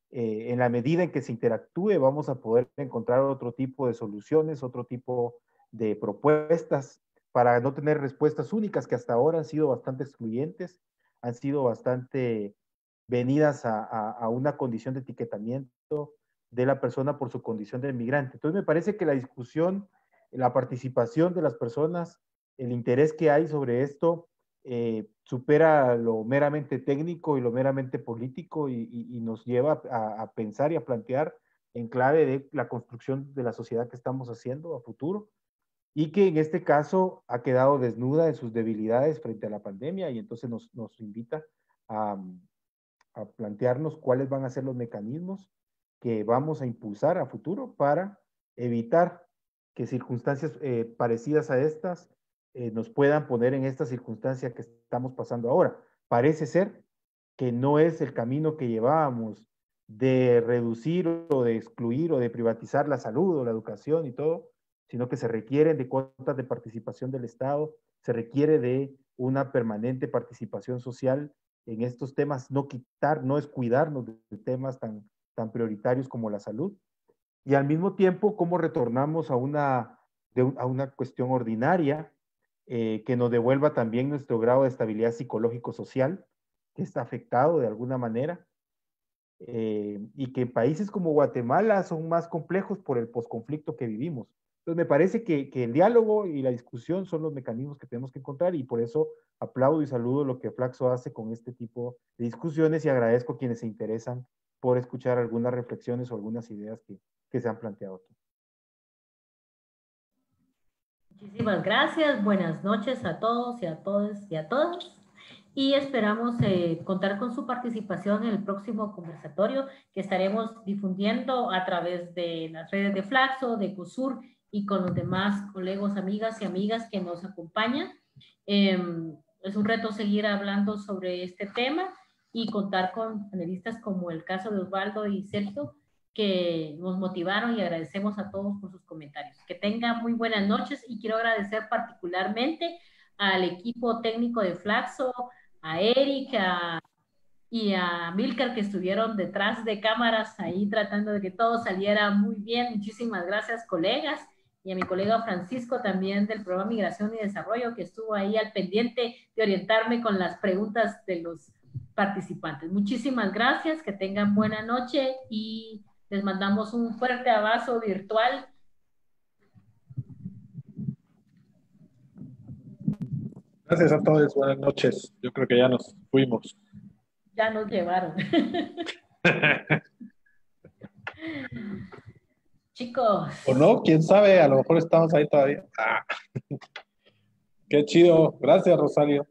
En la medida en que se interactúe, vamos a poder encontrar otro tipo de soluciones, otro tipo de propuestas para no tener respuestas únicas que hasta ahora han sido bastante excluyentes, han sido bastante venidas a una condición de etiquetamiento de la persona por su condición de migrante. Entonces me parece que la discusión, la participación de las personas, el interés que hay sobre esto supera lo meramente técnico y lo meramente político y nos lleva a pensar y a plantear en clave de la construcción de la sociedad que estamos haciendo a futuro y que en este caso ha quedado desnuda de sus debilidades frente a la pandemia y entonces nos invita a plantearnos cuáles van a ser los mecanismos que vamos a impulsar a futuro para evitar que circunstancias parecidas a estas nos puedan poner en esta circunstancia que estamos pasando ahora. Parece ser que no es el camino que llevábamos de reducir o de excluir o de privatizar la salud o la educación y todo, sino que se requieren de cuotas de participación del Estado, se requiere de una permanente participación social en estos temas, no quitar, no descuidarnos de temas tan prioritarios como la salud, y al mismo tiempo cómo retornamos a una cuestión ordinaria que nos devuelva también nuestro grado de estabilidad psicológico-social, que está afectado de alguna manera, y que en países como Guatemala son más complejos por el posconflicto que vivimos. Entonces me parece que el diálogo y la discusión son los mecanismos que tenemos que encontrar y por eso aplaudo y saludo lo que Flaxo hace con este tipo de discusiones y agradezco a quienes se interesan por escuchar algunas reflexiones o algunas ideas que se han planteado aquí. Muchísimas gracias, buenas noches a todos y a todas y a todas. Y esperamos contar con su participación en el próximo conversatorio que estaremos difundiendo a través de las redes de Flaxo, de COSUR y con los demás colegas, amigas y amigas que nos acompañan. Es un reto seguir hablando sobre este tema y contar con panelistas como el caso de Osvaldo y Sergio, que nos motivaron y agradecemos a todos por sus comentarios. Que tengan muy buenas noches y quiero agradecer particularmente al equipo técnico de Flaxo, a Eric y a Milcar que estuvieron detrás de cámaras ahí tratando de que todo saliera muy bien. Muchísimas gracias, colegas. Y a mi colega Francisco también del programa Migración y Desarrollo que estuvo ahí al pendiente de orientarme con las preguntas de los participantes. Muchísimas gracias, que tengan buena noche y les mandamos un fuerte abrazo virtual. Gracias a todos, buenas noches. Yo creo que ya nos fuimos. Ya nos llevaron. Chicos, O no, quién sabe, a lo mejor estamos ahí todavía. Ah, qué chido. Gracias, Rosario.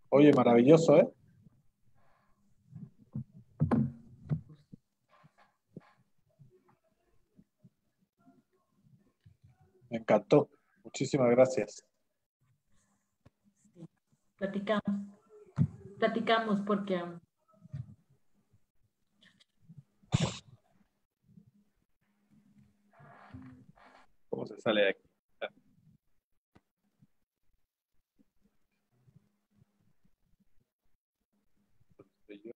Oye, maravilloso, ¿eh? Me encantó. Muchísimas gracias. platicamos, platicamos porque ¿Cómo se sale de aquí?